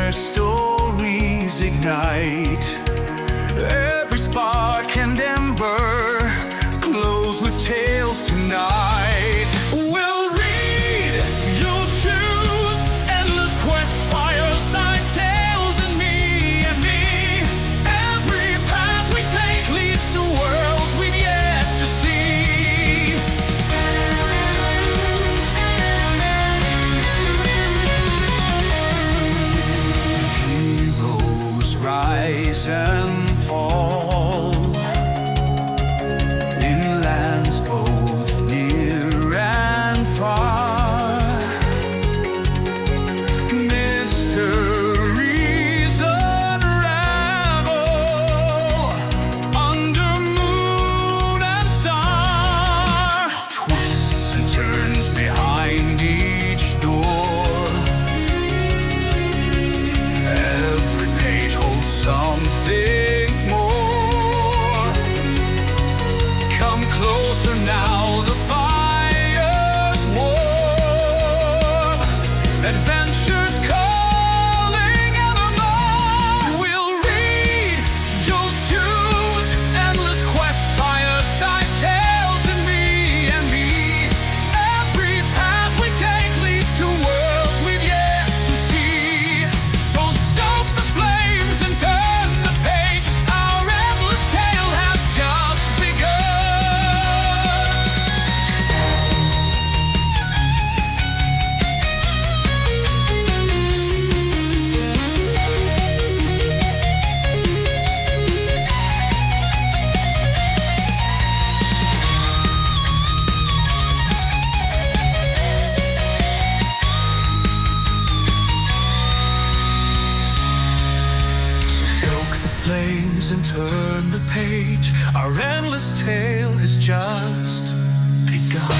where stories ignite. Every spark and ember glows with tales tonight. We'll read, you'll choose, endless quest, fireside tales, and me. Every path we take leads to worlds we've yet to see. Heroes rise and fall in lands both near and far. Mysteries unravel under moon and star. Twists and turns behind each door. Every page holds something more. Come closer now, the fire's warm. Adventures calling evermore. We'll read, you'll choose, endless quest, fireside tales, and me. Every path we take leads to worlds we've yet to see. So stoke the flames and turn the page. Our endless tale has just begun. So stoke the flames and turn the page. Our endless tale has just begun.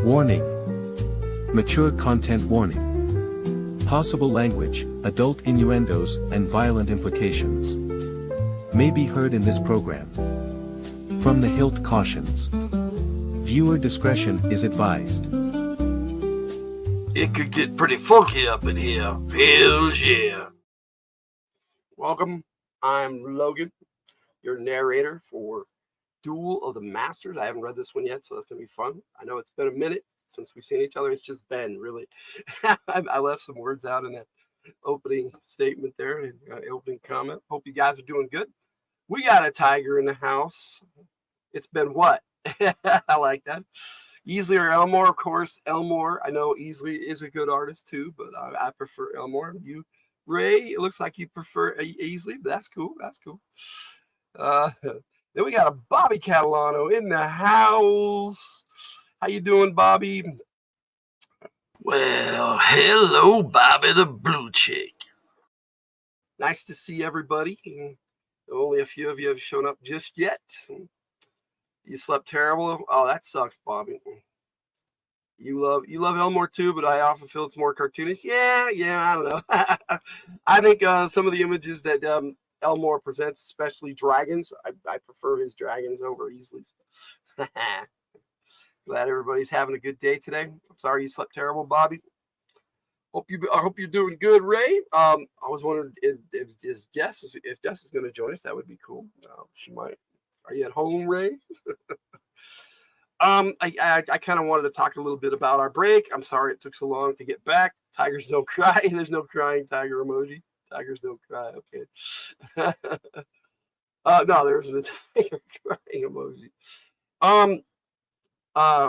Warning. Mature content warning. Possible language, adult innuendos, and violent implications may be heard in this program. From the hilt cautions. Viewer discretion is advised. It could get pretty funky up in here. Hells yeah. Welcome. I'm Logan, your narrator for Duel of the Masters. I haven't read this one yet, so that's going to be fun. I know it's been a minute since we've seen each other. It's just been, really. I left some words out in that opening statement there, and opening comment. Hope you guys are doing good. We got a tiger in the house. It's been what? I like that. Easley or Elmore, of course. Elmore. I know Easley is a good artist too, but I prefer Elmore. You, Ray, it looks like you prefer Easley. That's cool. That's cool. Then we got a Bobby Catalano in the house. How you doing, Bobby? Well, hello, Bobby the Blue Chick. Nice to see everybody. Only a few of you have shown up just yet. You slept terrible. Oh, that sucks, Bobby. You love Elmore too, but I often feel it's more cartoonish. Yeah, I don't know. I think some of the images that Elmore presents, especially dragons, I prefer his dragons over Easley's. Glad everybody's having a good day today. I'm sorry you slept terrible, Bobby. I hope you're doing good, Ray. I was wondering if Jess is going to join us. That would be cool. She might. Are you at home, Ray? I kind of wanted to talk a little bit about our break. I'm sorry it took so long to get back. Tigers don't cry. There's no crying tiger emoji. Tigers don't cry. Okay. No, there isn't a tiger crying emoji.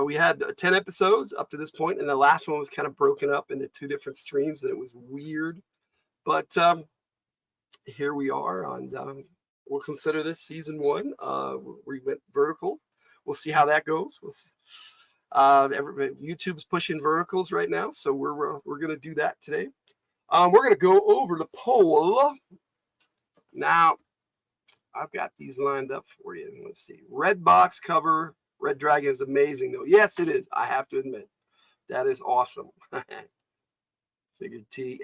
We had 10 episodes up to this point, and the last one was kind of broken up into 2 different streams, and it was weird. But here we are, and we'll consider this season 1. We went vertical. We'll see how that goes. We'll see. YouTube's pushing verticals right now, so we're going to do that today. We're going to go over the poll. Now, I've got these lined up for you. Let's see. Red box cover. Red Dragon is amazing, though. Yes, it is. I have to admit. That is awesome. Figured T.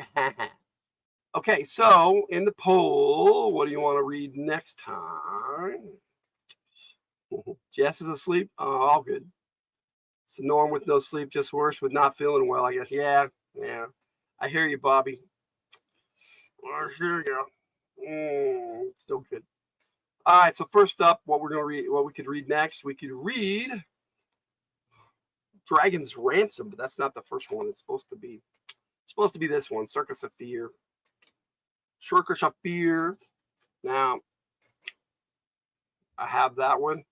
Okay, so in the poll, what do you want to read next time? Jess is asleep. Oh, all good. It's the norm with no sleep, just worse with not feeling well, I guess. Yeah. I hear you, Bobby. Well, here you go. It's no good. All right, so first up, what we're gonna read, what we could read next, we could read Dragon's Ransom, but that's not the first one. It's supposed to be this one, Circus of Fear. Circus of Fear. Now, I have that one.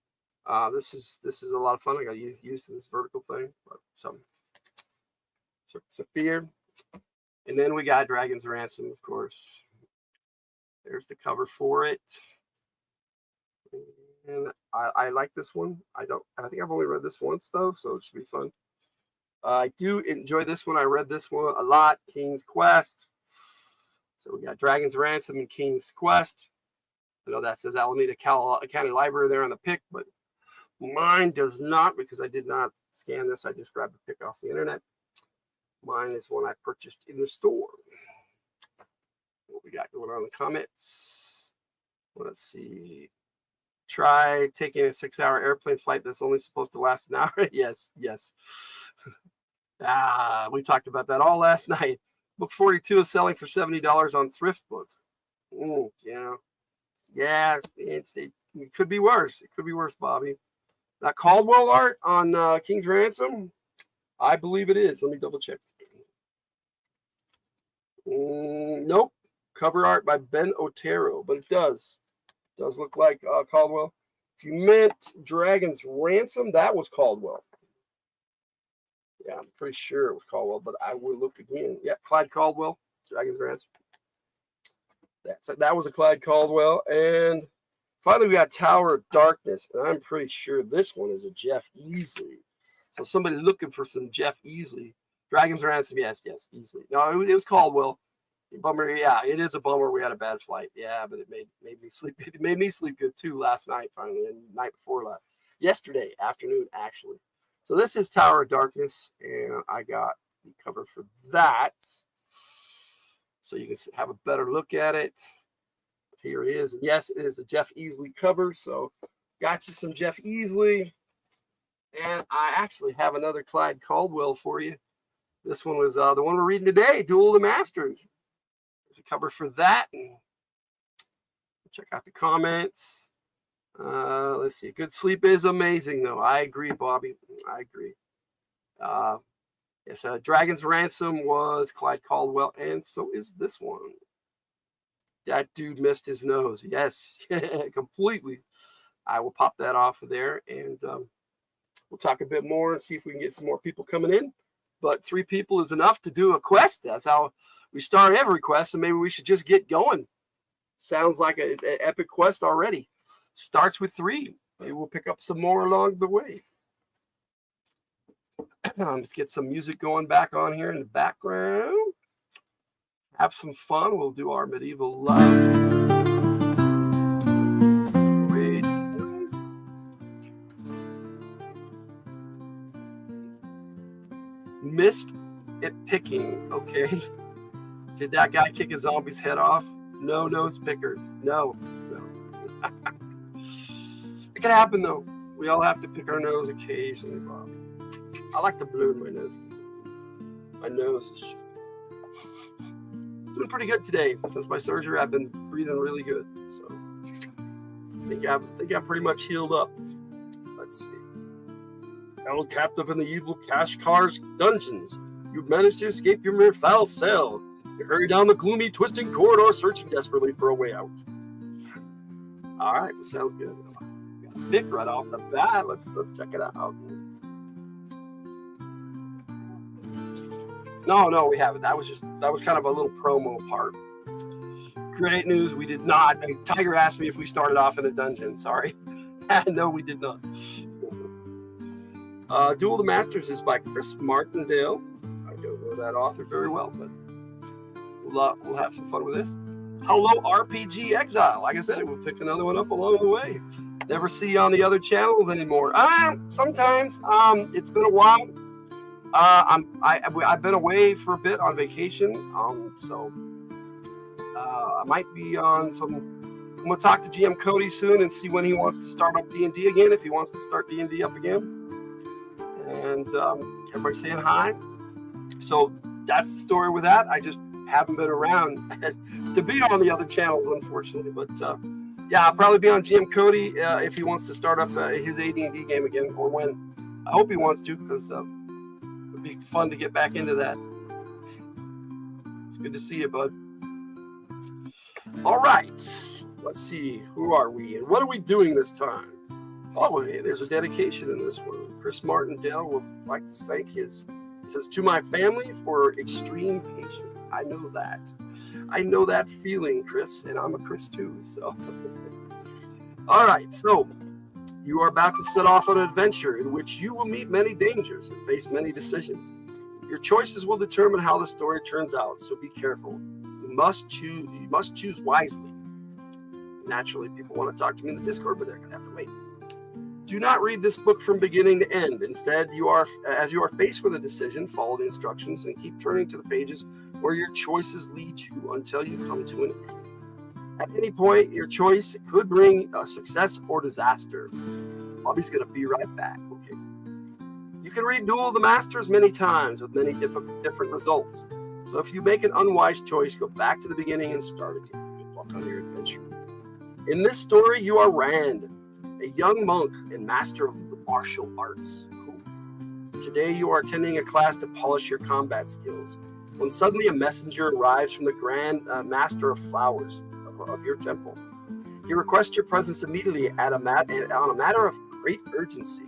This is a lot of fun. I got used to this vertical thing. So, Circus of Fear. And then we got Dragon's Ransom, of course. There's the cover for it. And I like this one. I think I've only read this once though, so it should be fun. I do enjoy this one. I read this one a lot. King's Quest. So we got Dragon's Ransom and King's Quest. I know that says Alameda County Library there on the pick, but mine does not because I did not scan this. I just grabbed the pick off the internet. Mine is one I purchased in the store. What we got going on in the comments? Let's see. Try taking a 6-hour airplane flight that's only supposed to last an hour. Yes. We talked about that all last night. Book 42 is selling for $70 on thrift books. Yeah. It could be worse. It could be worse, Bobby. That Caldwell art on King's Ransom, I believe it is. Let me double check. Nope. Cover art by Ben Otero, but it does look like Caldwell. If you meant Dragon's Ransom, that was Caldwell. Yeah, I'm pretty sure it was Caldwell, but I will look again. Yeah, Clyde Caldwell, Dragon's Ransom. That was a Clyde Caldwell. And finally, we got Tower of Darkness, and I'm pretty sure this one is a Jeff Easley. So somebody looking for some Jeff Easley. Dragon's Ransom, yes, Easley. No, it was Caldwell. Bummer, yeah, it is a bummer. We had a bad flight, yeah, but it made me sleep. It made me sleep good too last night, finally, and the night before last, yesterday afternoon actually. So this is Tower of Darkness, and I got the cover for that, so you can have a better look at it. Here it is, and yes, it is a Jeff Easley cover. So got you some Jeff Easley, and I actually have another Clyde Caldwell for you. This one was the one we're reading today, Duel of the Masters. There's a cover for that. Check out the comments. Let's see. Good sleep is amazing, though. I agree, Bobby. I agree. Yes, Dragon's Ransom was Clyde Caldwell, and so is this one. That dude missed his nose. Yes, completely. I will pop that off of there, and we'll talk a bit more and see if we can get some more people coming in. But 3 people is enough to do a quest. That's how we start every quest, and maybe we should just get going. Sounds like an epic quest already. Starts with 3. Maybe we'll pick up some more along the way. Let's get some music going back on here in the background. Have some fun. We'll do our medieval love. Missed it picking, okay? Did that guy kick a zombie's head off? No nose pickers. No. It can happen though. We all have to pick our nose occasionally, Bob. I like the blue in my nose. My nose is doing pretty good today. Since my surgery, I've been breathing really good. So I think I'm pretty much healed up. Let's see. Held captive in the evil Kashkar's dungeons, you've managed to escape your mere foul cell. You hurry down the gloomy, twisting corridor, searching desperately for a way out. All right, that sounds good. Got a pick right off the bat. Let's check it out. No, we haven't. That was kind of a little promo part. Great news, we did not. Tiger asked me if we started off in a dungeon. Sorry. No, we did not. Duel of the Masters is by Chris Martindale. I don't know that author very well, but We'll have some fun with this. Hello, RPG Exile. Like I said, we'll pick another one up along the way. Never see you on the other channels anymore. Sometimes. It's been a while. I've been away for a bit on vacation. So I might be on some. I'm gonna talk to GM Cody soon and see when he wants to start up D&D again. If he wants to start D&D up again, and everybody saying hi. So that's the story with that. I just haven't been around to be on the other channels, unfortunately. But yeah, I'll probably be on GM Cody if he wants to start up his AD&D game again, or when. I hope he wants to, because it'd be fun to get back into that. It's good to see you, bud. All right, let's see. Who are we and what are we doing this time? Oh, hey, there's a dedication in this one. Chris Martindale would like to thank his. He says, to my family for extreme patience. I know that. I know that feeling, Chris, and I'm a Chris too, so. All right, so you are about to set off on an adventure in which you will meet many dangers and face many decisions. Your choices will determine how the story turns out, so be careful. You must choose wisely. Naturally, people want to talk to me in the Discord, but they're going to have to wait. Do not read this book from beginning to end. Instead, as you are faced with a decision, follow the instructions and keep turning to the pages where your choices lead you until you come to an end. At any point, your choice could bring a success or disaster. Bobby's going to be right back. Okay. You can read Duel of the Masters many times with many different results. So if you make an unwise choice, go back to the beginning and start again. Good luck on your adventure. In this story, you are Rand, a young monk and master of the martial arts. Cool. Today, you are attending a class to polish your combat skills, when suddenly a messenger arrives from the Grand Master of Flowers of your temple. He requests your presence immediately on a matter of great urgency.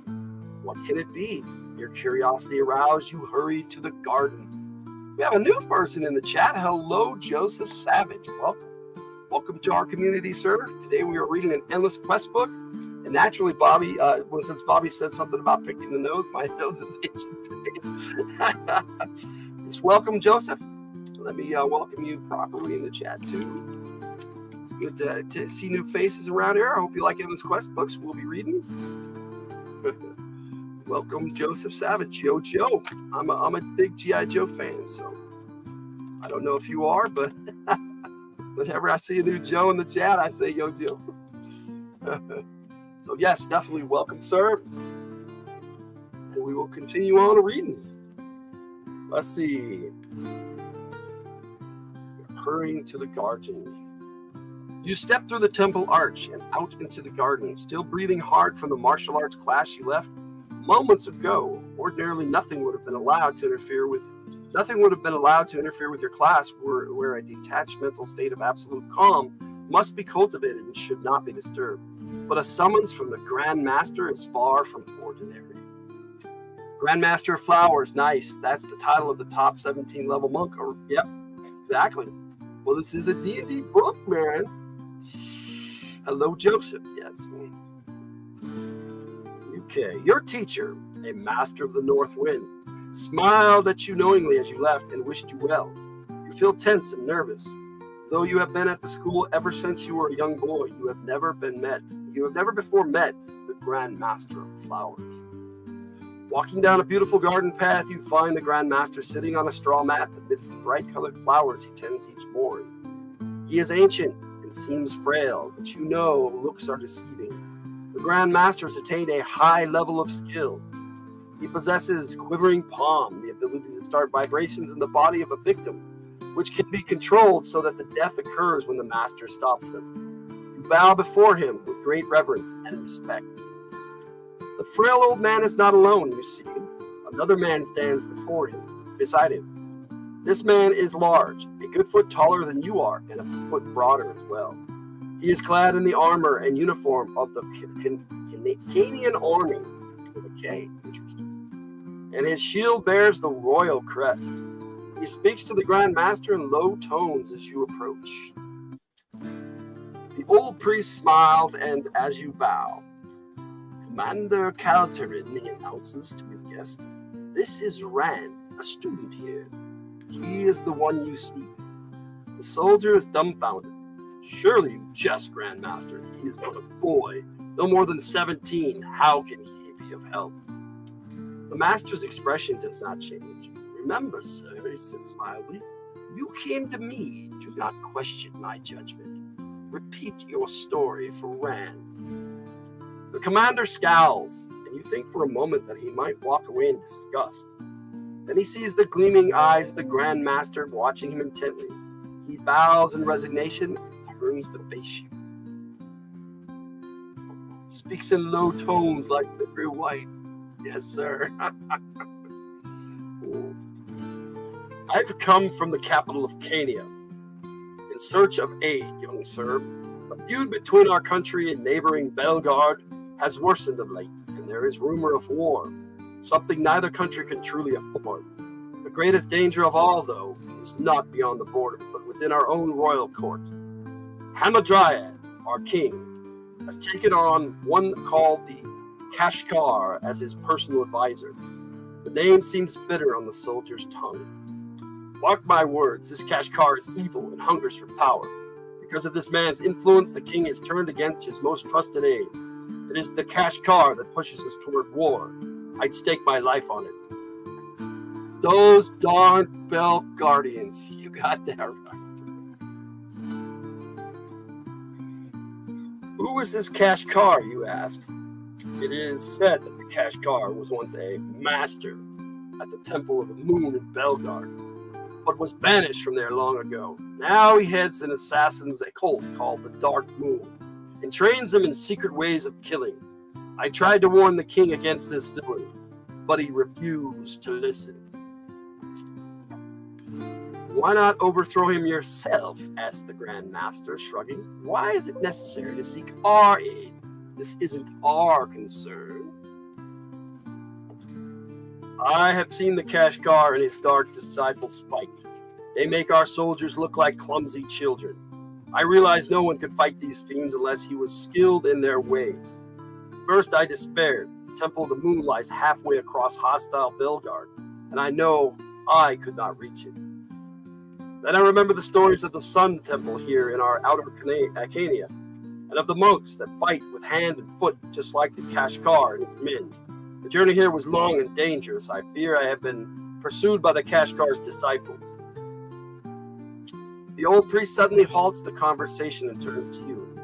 What can it be? Your curiosity aroused, you hurried to the garden. We have a new person in the chat. Hello, Joseph Savage. Welcome. Welcome to our community, sir. Today we are reading an endless quest book. And naturally, Bobby, since Bobby said something about picking the nose, my nose is itching today. Just welcome, Joseph. Let me welcome you properly in the chat, too. It's good to see new faces around here. I hope you like endless quest books we'll be reading. Welcome, Joseph Savage. Yo, Joe. I'm a big G.I. Joe fan, so I don't know if you are, but whenever I see a new Joe in the chat, I say, yo, Joe. So, yes, definitely welcome, sir. And we will continue on reading. Let's see. Hurrying to the garden. You step through the temple arch and out into the garden, still breathing hard from the martial arts class you left moments ago. Ordinarily, nothing would have been allowed to interfere with your class, where a detached mental state of absolute calm must be cultivated and should not be disturbed. But a summons from the Grand Master is far from ordinary. Grand Master of Flowers, nice. That's the title of the top 17 level monk. Yep, exactly. Well, this is a D&D book, man. Hello, Joseph. Yes. Okay, your teacher, a master of the North Wind, smiled at you knowingly as you left and wished you well. You feel tense and nervous. Though you have been at the school ever since you were a young boy, you have never before met the Grand Master of Flowers. Walking down a beautiful garden path, you find the Grand Master sitting on a straw mat amidst the bright-colored flowers he tends each morning. He is ancient and seems frail, but you know looks are deceiving. The Grand Master has attained a high level of skill. He possesses quivering palm, the ability to start vibrations in the body of a victim, which can be controlled so that the death occurs when the Master stops them. You bow before him with great reverence and respect. The frail old man is not alone, you see. Another man stands beside him. This man is large, a good foot taller than you are, and a foot broader as well. He is clad in the armor and uniform of the Canadian Army, with a K, interesting. And his shield bears the royal crest. He speaks to the Grand Master in low tones as you approach. The old priest smiles, and as you bow, Commander Calterin, he announces to his guest, "This is Rand, a student here. He is the one you seek. The soldier is dumbfounded. Surely you jest, Grandmaster. He is but a boy, no more than 17. How can he be of help? The master's expression does not change. Remember, sir, he says mildly, you came to me. Do not question my judgment. Repeat your story for Rand. The commander scowls, and you think for a moment that he might walk away in disgust. Then he sees the gleaming eyes of the Grand Master watching him intently. He bows in resignation and turns to face you. Speaks in low tones like Victory White. Yes, sir. I've come from the capital of Cania in search of aid, young sir. The feud between our country and neighboring Belgard has worsened of late, and there is rumor of war, something neither country can truly afford. The greatest danger of all, though, is not beyond the border, but within our own royal court. Hamadryad, our king, has taken on one called the Kashkar as his personal advisor. The name seems bitter on the soldier's tongue. Mark my words, this Kashkar is evil and hungers for power. Because of this man's influence, the king has turned against his most trusted aides. It is the Kashkar that pushes us toward war. I'd stake my life on it. Those darn Bell Guardians. You got that right. Who is this Kashkar, you ask? It is said that the Kashkar was once a master at the Temple of the Moon in Belgard, but was banished from there long ago. Now he heads an assassin's cult called the Dark Moon, and trains them in secret ways of killing. I tried to warn the king against this villain, but he refused to listen. Why not overthrow him yourself? Asked the Grand Master, shrugging. Why is it necessary to seek our aid? This isn't our concern. I have seen the Kashkar and his dark disciples fight. They make our soldiers look like clumsy children. I realized no one could fight these fiends unless he was skilled in their ways. First I despaired. The Temple of the Moon lies halfway across hostile Belgard, and I know I could not reach it. Then I remember the stories of the Sun Temple here in our outer Cania, and of the monks that fight with hand and foot just like the Kashkar and his men. The journey here was long and dangerous. I fear I have been pursued by the Kashkar's disciples. The old priest suddenly halts the conversation and turns to you.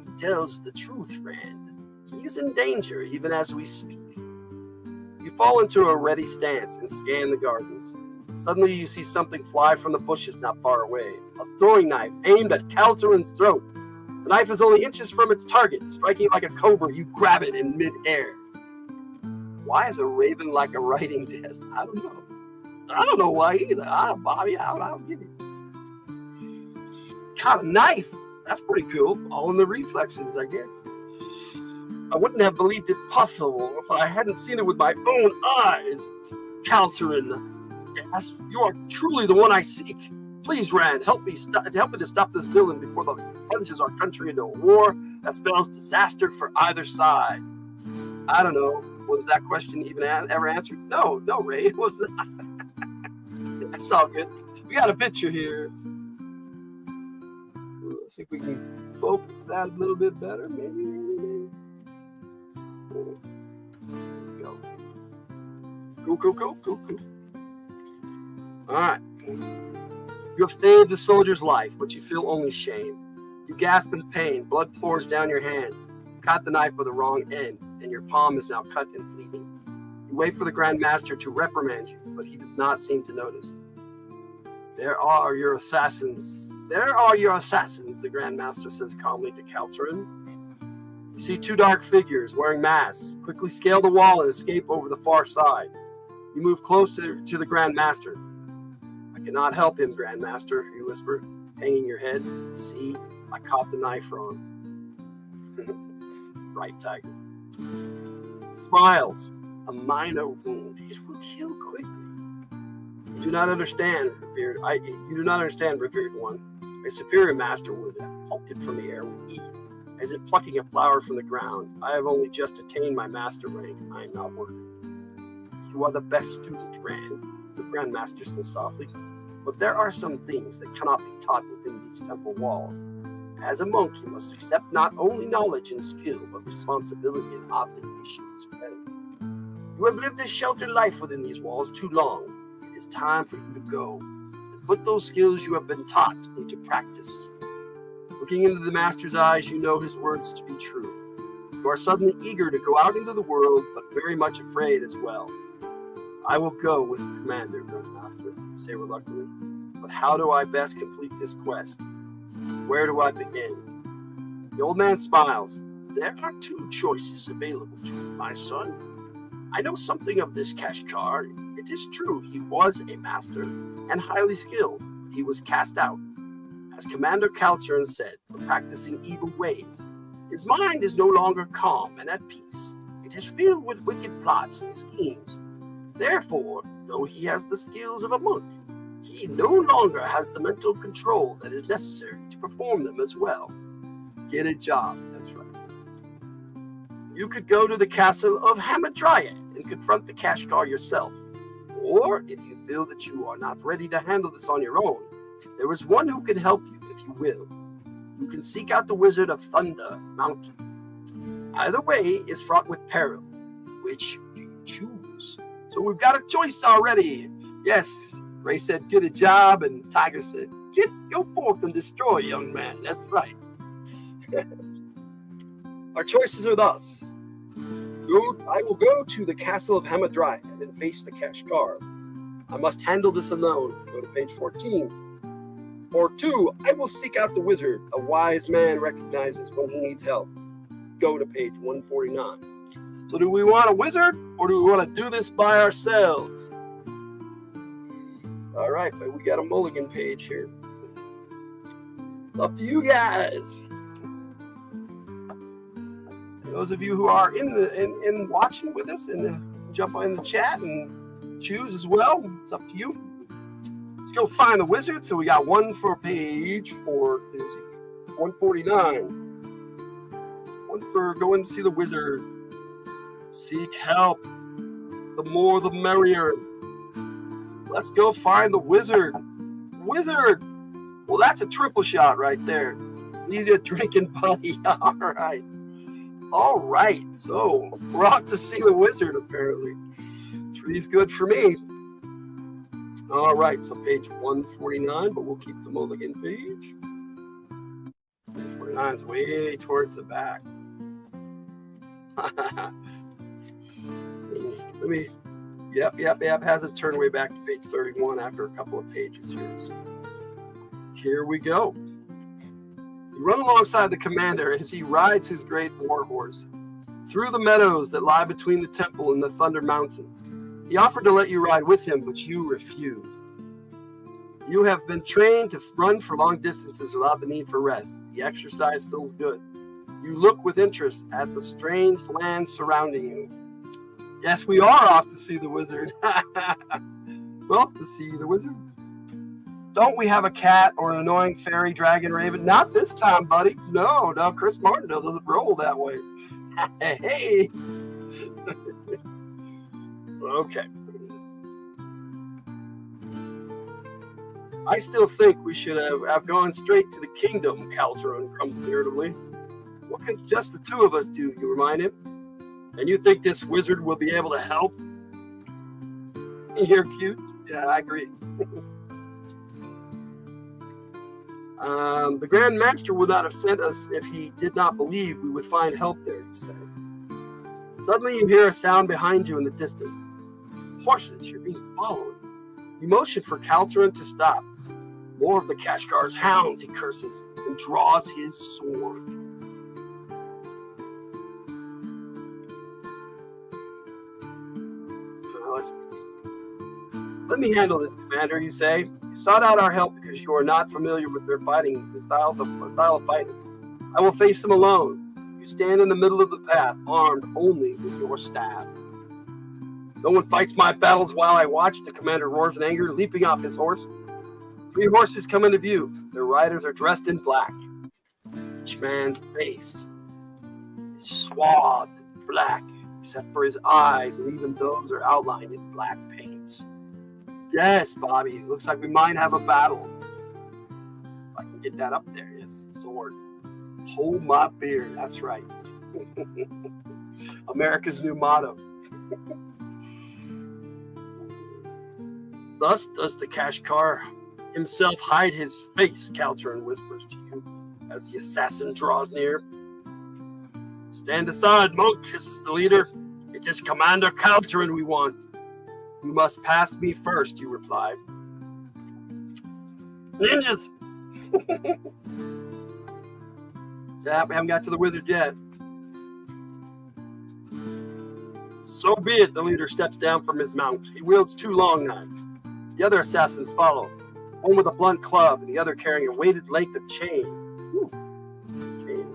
He tells the truth, Rand. He is in danger even as we speak. You fall into a ready stance and scan the gardens. Suddenly you see something fly from the bushes not far away. A throwing knife aimed at Kalturin's throat. The knife is only inches from its target. Striking like a cobra, you grab it in mid-air. Why is a raven like a writing test? I don't know. I don't know why either. Bobby, I'll give you. Caught a knife. That's pretty cool. All in the reflexes, I guess. I wouldn't have believed it possible if I hadn't seen it with my own eyes. Kalturin, yes, you are truly the one I seek. Please, Rand, help me to stop this villain before the plunges our country into a war that spells disaster for either side. I don't know. Was that question even ever answered? No, Ray, it was not. That's all good. We got a picture here. Let's see if we can focus that a little bit better, maybe. There we go. Cool. All right. You have saved the soldier's life, but you feel only shame. You gasp in pain. Blood pours down your hand. You caught the knife with the wrong end, and your palm is now cut and bleeding. You wait for the Grand Master to reprimand you, but he does not seem to notice. There are your assassins, the Grand Master says calmly to Kalturin. You see two dark figures wearing masks quickly scale the wall and escape over the far side. You move closer to the Grand Master. I cannot help him, Grand Master, you whisper, hanging your head. See, I caught the knife wrong. Right, Tiger. Smiles. A minor wound. It will heal quickly. You do not understand, revered. You do not understand, revered one. A superior master would have plucked it from the air with ease, as if plucking a flower from the ground. I have only just attained my master rank. I am not worthy. You are the best student, Rand, the Grand Master says softly. But there are some things that cannot be taught within these temple walls. As a monk, you must accept not only knowledge and skill, but responsibility and obligation as well. You have lived a sheltered life within these walls too long. It is time for you to go and put those skills you have been taught into practice. Looking into the Master's eyes, you know his words to be true. You are suddenly eager to go out into the world, but very much afraid as well. I will go with the commander, Grandmaster, you say reluctantly. But how do I best complete this quest? Where do I begin? The old man smiles. There are two choices available to you, my son. I know something of this Kashkar. It is true he was a master and highly skilled, but he was cast out. As Commander Caltern said, for practicing evil ways. His mind is no longer calm and at peace. It is filled with wicked plots and schemes. Therefore, though he has the skills of a monk, he no longer has the mental control that is necessary to perform them as well. Get a job, that's right. You could go to the castle of Hamadryad and confront the Kashkar yourself. Or, if you feel that you are not ready to handle this on your own, there is one who can help you if you will. You can seek out the Wizard of Thunder Mountain. Either way is fraught with peril. Which do you choose? So we've got a choice already. Yes, Ray said, get a job, and Tiger said, go forth and destroy, young man. That's right. Our choices are thus. I will go to the castle of Hamadryad and face the Kashkar. I must handle this alone. Go to page 14. Or 2, I will seek out the wizard. A wise man recognizes when he needs help. Go to page 149. So do we want a wizard, or do we want to do this by ourselves? All right, but we got a mulligan page here. It's up to you guys. Those of you who are in watching with us, and jump in the chat and choose as well. It's up to you. Let's go find the wizard. So we got one for page 149. One for going to see the wizard. Seek help. The more the merrier. Let's go find the wizard. Wizard! Well, that's a triple shot right there. Need a drinking buddy. All right. All right. So we're out to see the wizard, apparently. 3's good for me. All right. So page 149, but we'll keep the mulligan page. 149 is way towards the back. Let me. Yep. Has us turn way back to page 31 after a couple of pages here. So here we go. You run alongside the commander as he rides his great war horse through the meadows that lie between the temple and the Thunder Mountains. He offered to let you ride with him, but you refused. You have been trained to run for long distances without the need for rest. The exercise feels good. You look with interest at the strange land surrounding you. Yes, we are off to see the wizard. We're off to see the wizard. Don't we have a cat or an annoying fairy, dragon, raven? Not this time, buddy. No, Chris Martindale doesn't roll that way. Hey. Okay. I still think we should have gone straight to the kingdom, Caltron grumbles irritably. What could just the two of us do, you remind him? And you think this wizard will be able to help? You're cute. Yeah, I agree. The Grand Master would not have sent us if he did not believe we would find help there, you say. Suddenly you hear a sound behind you in the distance. Horses, you're being followed. You motion for Caltron to stop. More of the Kashkar's hounds, he curses, and draws his sword. Let me handle this, Commander, you say. You sought out our help because you are not familiar with their fighting, the style of fighting. I will face them alone. You stand in the middle of the path, armed only with your staff. No one fights my battles while I watch, the commander roars in anger, leaping off his horse. 3 horses come into view. Their riders are dressed in black. Each man's face is swathed in black, except for his eyes, and even those are outlined in black paint. Yes, Bobby. Looks like we might have a battle. If I can get that up there. Yes, sword. Hold my beer. That's right. America's new motto. Thus does the Kashkar himself hide his face, Caltern whispers to you as the assassin draws near. Stand aside, monk, hisses the leader. It is Commander Caltern we want. You must pass me first, you replied. Ninjas! Yeah, we haven't got to the wizard yet. So be it, the leader steps down from his mount. He wields 2 long knives. The other assassins follow, one with a blunt club and the other carrying a weighted length of chain. Chain.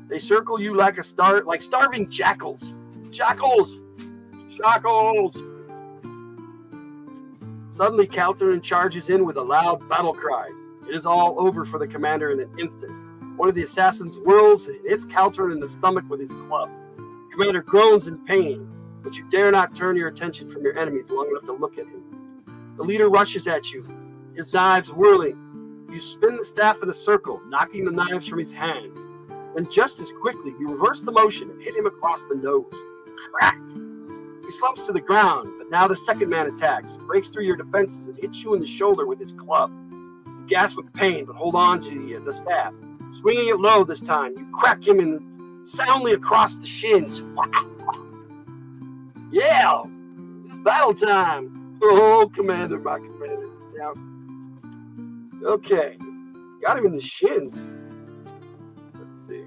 They circle you like starving jackals. Jackals! Suddenly, Caltern charges in with a loud battle cry. It is all over for the commander in an instant. One of the assassins whirls and hits Caltern in the stomach with his club. The commander groans in pain, but you dare not turn your attention from your enemies long enough to look at him. The leader rushes at you, his knives whirling. You spin the staff in a circle, knocking the knives from his hands. Then just as quickly, you reverse the motion and hit him across the nose. Crack! He slumps to the ground, but now the second man attacks, breaks through your defenses, and hits you in the shoulder with his club. You gasp with pain, but hold on to the staff. Swinging it low this time, you crack him soundly across the shins. Yeah! It's battle time! Oh, Commander, my commander. Yeah. Okay. Got him in the shins. Let's see.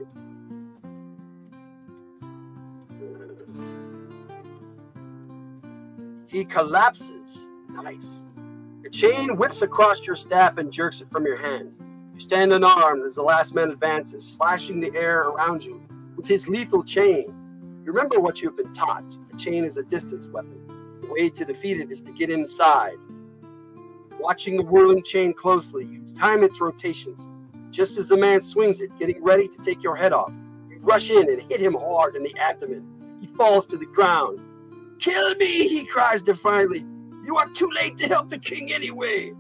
He collapses. Nice. The chain whips across your staff and jerks it from your hands. You stand unarmed as the last man advances, slashing the air around you with his lethal chain. You remember what you have been taught. The chain is a distance weapon. The way to defeat it is to get inside. Watching the whirling chain closely, you time its rotations. Just as the man swings it, getting ready to take your head off, you rush in and hit him hard in the abdomen. He falls to the ground. Kill me, he cries defiantly. You are too late to help the king anyway.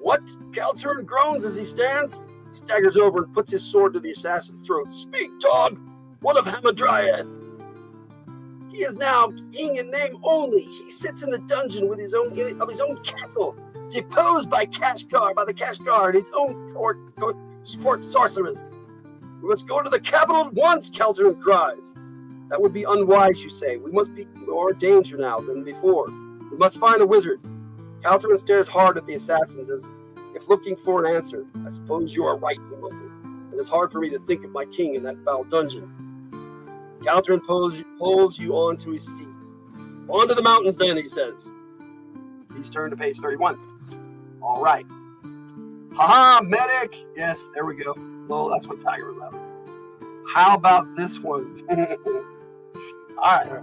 What? Caltern groans as he stands. He staggers over and puts his sword to the assassin's throat. Speak, dog! What of Hamadryad? He is now king in name only. He sits in the dungeon with his own castle, deposed by the Kashkar and his own court sorceress. We must go to the capital at once, Caltern cries. That would be unwise, you say. We must be more in danger now than before. We must find the wizard. Caltern stares hard at the assassins as if looking for an answer. I suppose you are right, he mumbles. It is hard for me to think of my king in that foul dungeon. Caltern pulls you onto his steed. On to the mountains then, he says. Please turn to page 31. All right. Haha, medic! Yes, there we go. Well, that's what Tiger was laughing. How about this one? All right.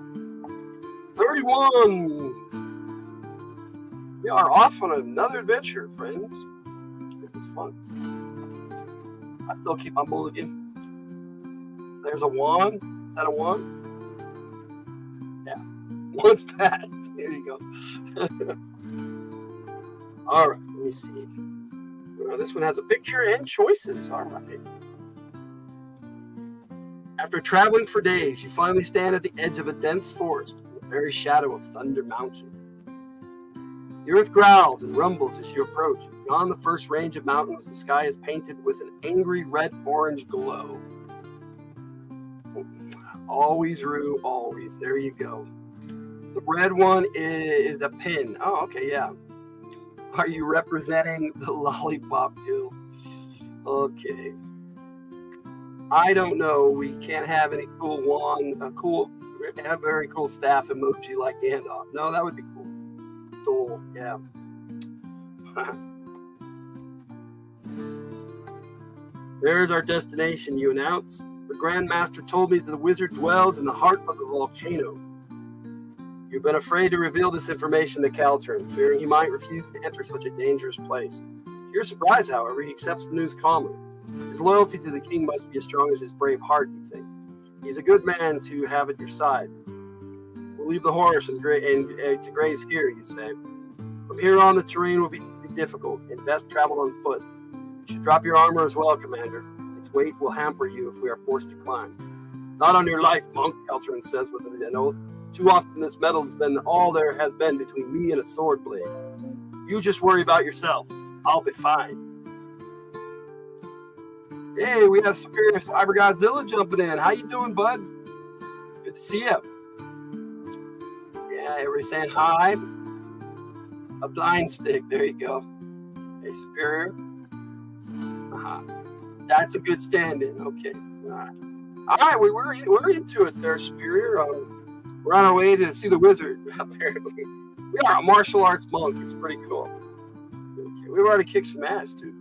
31. We are off on another adventure, friends. This is fun. I still keep my mulligan. There's a wand. Is that a wand? Yeah. What's that? There you go. All right. Let me see. This one has a picture and choices. All right. After traveling for days, you finally stand at the edge of a dense forest in the very shadow of Thunder Mountain. The earth growls and rumbles as you approach. Beyond the first range of mountains, the sky is painted with an angry red-orange glow. Always, Rue, always. There you go. The red one is a pin. Oh, okay, yeah. Are you representing the Lollipop Guild? Okay. I don't know. We can't have any cool wand, have very cool staff emoji like Gandalf. No, that would be cool. Duel, yeah. There's our destination, you announce. The Grand Master told me that the wizard dwells in the heart of the volcano. You've been afraid to reveal this information to Caltern, fearing he might refuse to enter such a dangerous place. To your surprise, however, he accepts the news calmly. His loyalty to the king must be as strong as his brave heart, you think. He's a good man to have at your side. We'll leave the horse and to graze here, you say. From here on, the terrain will be difficult and best traveled on foot. You should drop your armor as well, Commander. Its weight will hamper you if we are forced to climb. Not on your life, monk, Caltrin says with an oath. Too often this battle has been all there has been between me and a sword blade. You just worry about yourself. I'll be fine. Hey, we have Superior Cyber Godzilla jumping in. How you doing, bud? It's good to see you. Yeah, everybody saying hi. A blind stick. There you go. Hey, Superior. That's a good stand-in. Okay. All right. We're into it there, Superior. We're on our way to see the wizard, apparently. We are a martial arts monk. It's pretty cool. Okay. We've already kicked some ass, too.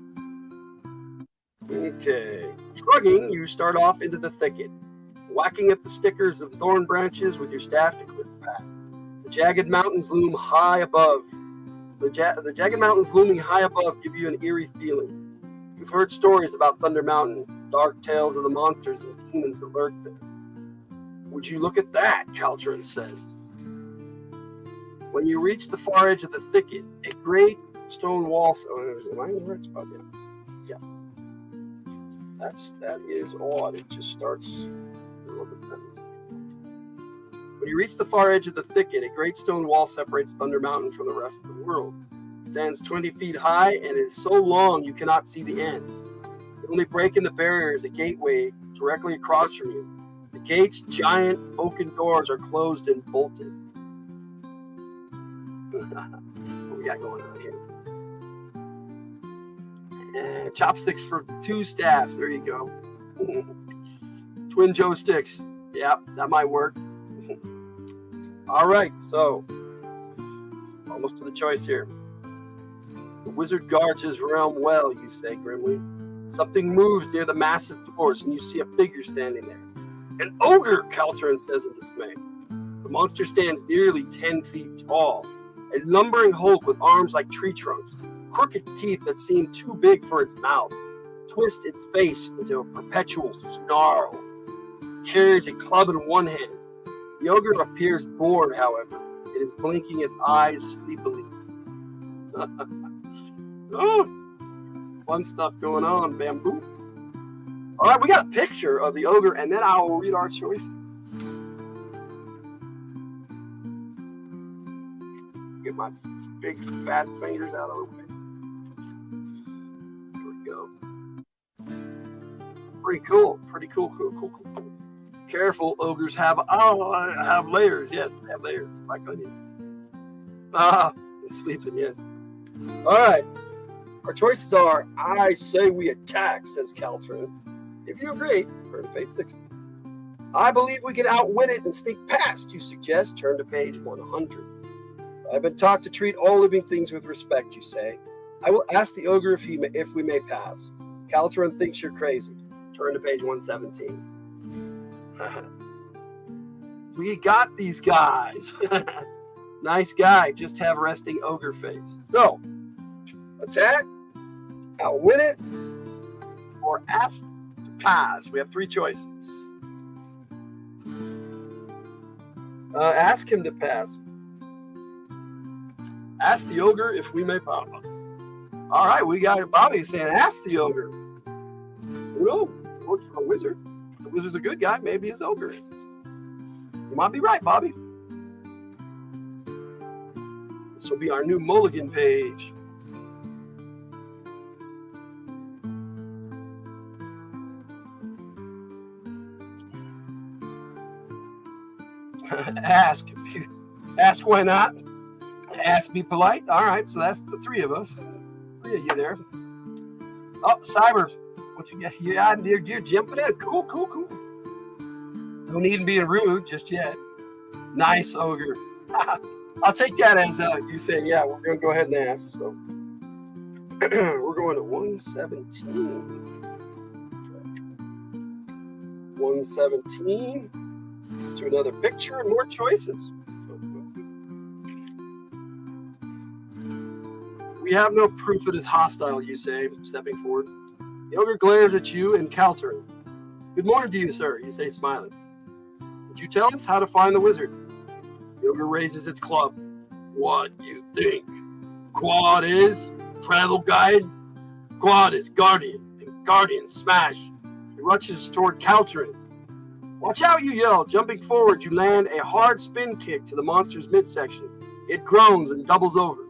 Okay. Shrugging, you start off into the thicket, whacking at the stickers of thorn branches with your staff to clear the path. The jagged mountains loom high above. The jagged mountains looming high above give you an eerie feeling. You've heard stories about Thunder Mountain, dark tales of the monsters and demons that lurk there. Would you look at that, Caltrin says. When you reach the far edge of the thicket, a great stone wall... Am I in the right spot? Yeah. That is odd. It just starts... When you reach the far edge of the thicket, a great stone wall separates Thunder Mountain from the rest of the world. It stands 20 feet high and is so long you cannot see the end. The only break in the barrier is a gateway directly across from you. The gate's giant oaken doors are closed and bolted. What we got going on here? Chopsticks for 2 staffs. There you go. Twin Joe sticks. Yep, that might work. All right, so almost to the choice here. The wizard guards his realm well, you say grimly. Something moves near the massive doors, and you see a figure standing there. An ogre, Caltrin says in dismay. The monster stands nearly 10 feet tall, a lumbering hulk with arms like tree trunks, crooked teeth that seem too big for its mouth, twist its face into a perpetual snarl. It carries a club in one hand. The ogre appears bored, however. It is blinking its eyes sleepily. Oh, some fun stuff going on, bamboo. All right, we got a picture of the ogre, and then I will read our choices. Get my big fat fingers out of the way. There we go. Pretty cool. Cool. Careful, ogres have layers. Yes, they have layers like onions. It's sleeping. Yes. All right. Our choices are: I say we attack, says Caltrin. If you agree, turn to page 60. I believe we can outwit it and sneak past, you suggest. Turn to page 100. I've been taught to treat all living things with respect, you say. I will ask the ogre if we may pass. Caltrin thinks you're crazy. Turn to page 117. We got these guys. Nice guy, just have resting ogre face. So, attack, outwit it, or ask to pass. We have 3 choices. Ask him to pass. Ask the ogre if we may pass. All right, we got Bobby saying, ask the ogre. Well, works for a wizard. The wizard's a good guy. Maybe his ogre is. You might be right, Bobby. This will be our new mulligan page. Ask. Ask why not. Ask, be polite. All right, so that's the 3 of us. 3 of you there. Oh, Cyber. What you get? Yeah, you're jumping in. Cool. No need to be rude just yet. Nice, ogre. I'll take that as you saying, yeah, we're going to go ahead and ask. So we're going to 117. 117. Let's do another picture and more choices. We have no proof it is hostile, you say, stepping forward. The ogre glares at you and Caltrin. Good morning to you, sir, you say, smiling. Would you tell us how to find the wizard? ogre raises its club. What you think? Quad is travel guide? Quad is guardian, and guardian smash. He rushes toward Calterin. Watch out, you yell. Jumping forward, you land a hard spin kick to the monster's midsection. It groans and doubles over.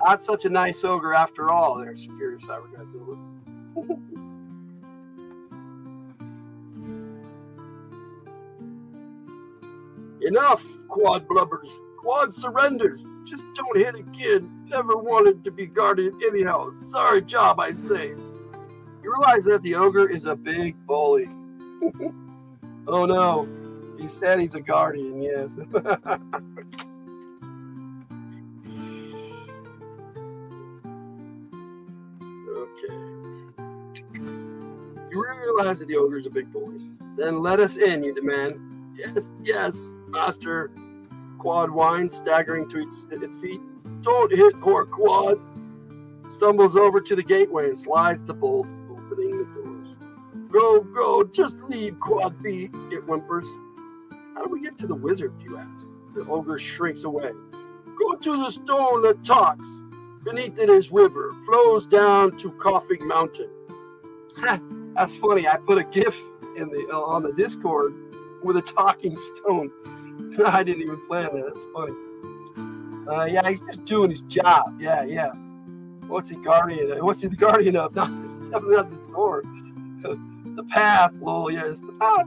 Not such a nice ogre after all, there, Superior Cyber Godzilla. Enough, Quad blubbers. Quad surrenders. Just don't hit a kid. Never wanted to be guardian anyhow. Sorry job, I say. You realize that the ogre is a big bully. Oh no. He said he's a guardian, yes. Okay. You realize that the ogre is a big bully. Then let us in, you demand. Yes, yes, Master. Quad whines, staggering to its feet. Don't hit poor Quad. Stumbles over to the gateway and slides the bolt, opening the doors. Go, go, just leave, Quad be, it whimpers. How do we get to the wizard, you ask? The ogre shrinks away. Go to the stone that talks. Beneath it is river, flows down to Coughing Mountain. That's funny. I put a GIF in the on the Discord with a talking stone. I didn't even plan that. That's funny. Yeah, he's just doing his job. Yeah. What's he guardian of? Not stepping out the door. The path, lol, yes. The path.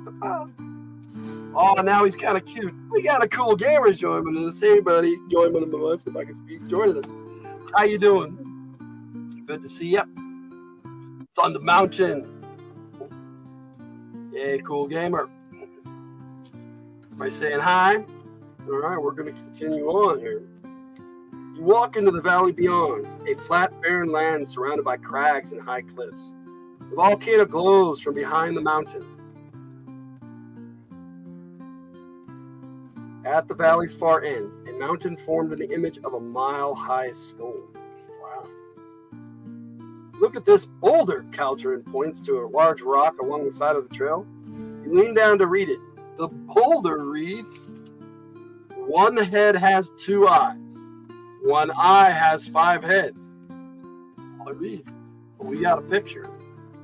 Oh, now he's kind of cute. We got a cool gamer joining us. Hey, buddy. Joining us, if I can speak. Joining us. How you doing? Good to see you. Thunder Mountain. Yeah, cool gamer. By saying hi. All right, we're going to continue on here. You walk into the valley beyond, a flat, barren land surrounded by crags and high cliffs. The volcano glows from behind the mountain. At the valley's far end, a mountain formed in the image of a mile-high stone. Wow. Look at this boulder, Calterin points to a large rock along the side of the trail. You lean down to read it. The boulder reads, one head has 2 eyes. One eye has 5 heads. All it reads. But we got a picture.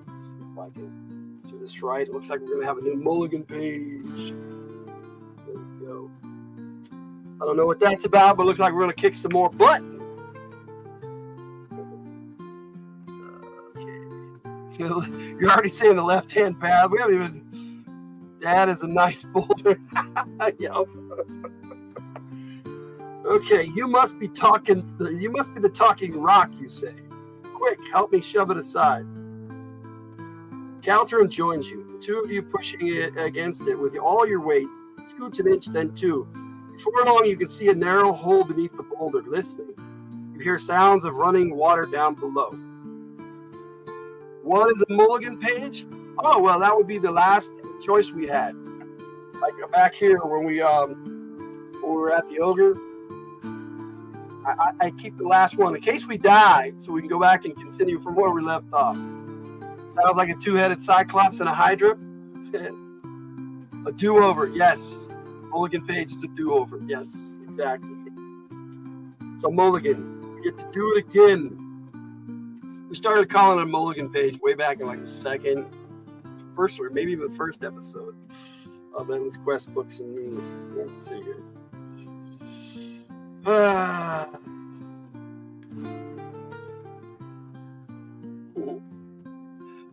Let's see if I can do this right. It looks like we're going to have a new mulligan page. There we go. I don't know what that's about, but it looks like we're going to kick some more butt. Okay. You're already saying the left-hand path. We haven't even... That is a nice boulder. Okay, you must be the talking rock, you say. Quick, help me shove it aside. Calterin joins you, the two of you pushing it against it with all your weight. Scoots an inch, then 2. Before long, you can see a narrow hole beneath the boulder. Listening, you hear sounds of running water down below. What is a mulligan page? Oh, well, that would be the last choice we had. Like back here when we were at the ogre. I keep the last one in case we die, so we can go back and continue from where we left off. Sounds like a 2-headed cyclops and a hydra. A do-over, yes. Mulligan page is a do-over, yes, exactly. So mulligan, we get to do it again. We started calling it a mulligan page way back in like the first or maybe even the first episode of Endless Quest Books and Me. Let's see here.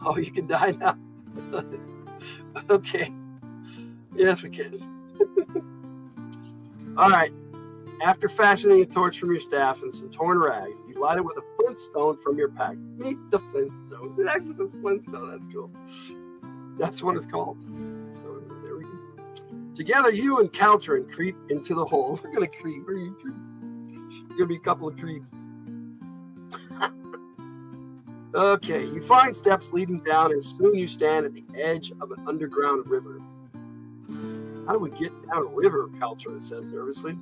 Oh, you can die now. Okay. Yes, we can. All right. After fashioning a torch from your staff and some torn rags, you light it with a flintstone from your pack. Meet the flintstones. It actually says flintstone. That's cool. That's what it's called. So there we go. Together, you and Calterin creep into the hole. We're gonna creep. We're gonna be a couple of creeps. Okay, you find steps leading down, and soon you stand at the edge of an underground river. How do we get down a river? Calterin says nervously.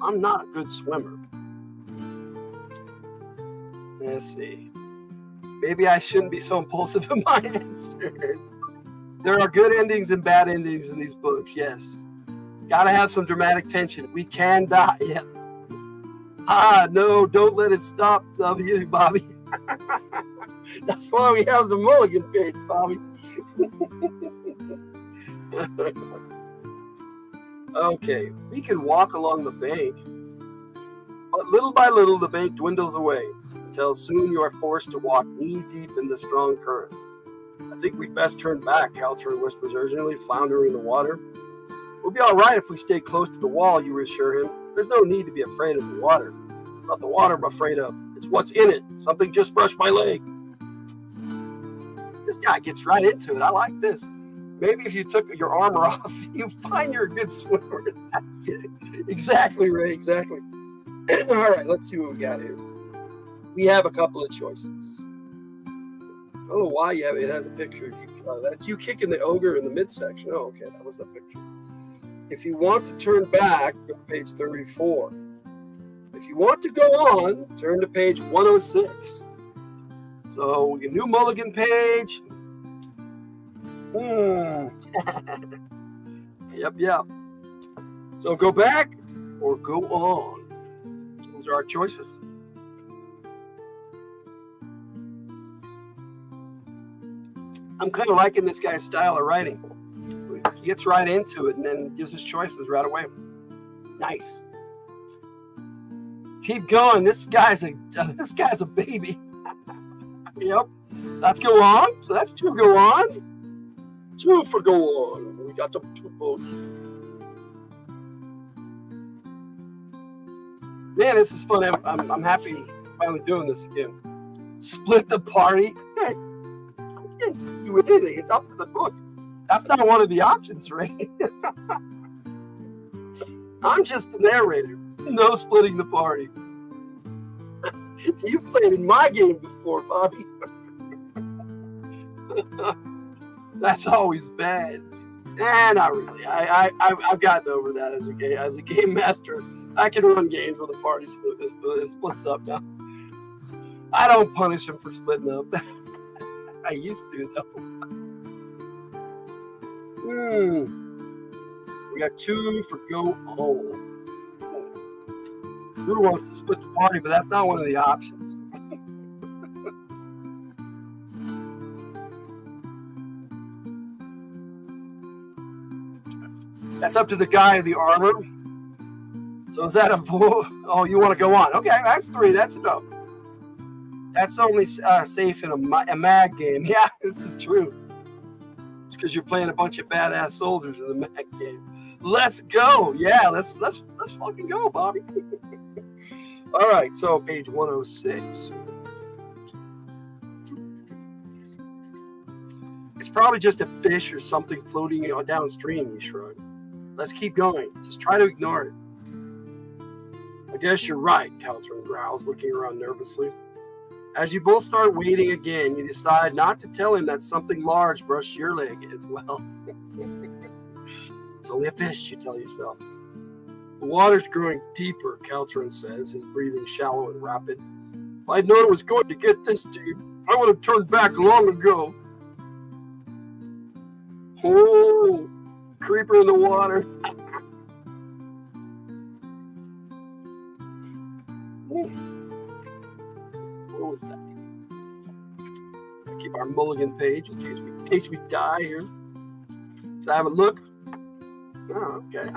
I'm not a good swimmer. Let's see. Maybe I shouldn't be so impulsive in my answer. There are good endings and bad endings in these books, yes. Gotta have some dramatic tension. We can die. Yeah. Ah, no, don't let it stop, W, Bobby. That's why we have the mulligan page, Bobby. Okay, we can walk along the bank, but little by little the bank dwindles away until soon you are forced to walk knee-deep in the strong current. I think we'd best turn back, Caltrin whispers urgently, floundering in the water. We'll be all right if we stay close to the wall, you reassure him. There's no need to be afraid of the water. It's not the water I'm afraid of. It's what's in it. Something just brushed my leg. This guy gets right into it. I like this. Maybe if you took your armor off, you find you're a good swimmer. Exactly, Ray, exactly. All right, let's see what we got here. We have a couple of choices. I don't know why you have it. It has a picture. That's you kicking the ogre in the midsection. Oh, okay, that was the picture. If you want to turn back, go to page 34. If you want to go on, turn to page 106. So we get a new mulligan page. Yep. So go back or go on. Those are our choices. I'm kind of liking this guy's style of writing. He gets right into it and then gives his choices right away. Nice. Keep going. This guy's a baby. Yep. Let's go on. So that's 2 go on. 2 for go on. We got the 2 votes. Man, this is fun. I'm happy finally doing this again. Split the party. Hey, you can't do anything. It's up to the book. That's not one of the options, right? I'm just the narrator. No splitting the party. You played in my game before, Bobby. That's always bad. Not really. I've gotten over that as a game master. I can run games where the party splits up now. I don't punish him for splitting up. I used to, though. We got 2 for go home. Who wants to split the party, but that's not one of the options. That's up to the guy in the armor. So is that a vote? Oh, you want to go on? Okay, that's 3. That's enough. That's only safe in a mag game. Yeah, this is true. It's because you're playing a bunch of badass soldiers in the mag game. Let's go. Yeah, let's fucking go, Bobby. All right, so page 106. It's probably just a fish or something floating downstream, you shrug. Let's keep going. Just try to ignore it. I guess you're right, Caltrin growls, looking around nervously. As you both start waiting again, you decide not to tell him that something large brushed your leg as well. It's only a fish, you tell yourself. The water's growing deeper, Caltrin says, his breathing shallow and rapid. If I'd known it was going to get this deep, I would have turned back long ago. Oh, creeper in the water. What was that? Keep our mulligan page in case we die here. Let's have a look. Oh, okay.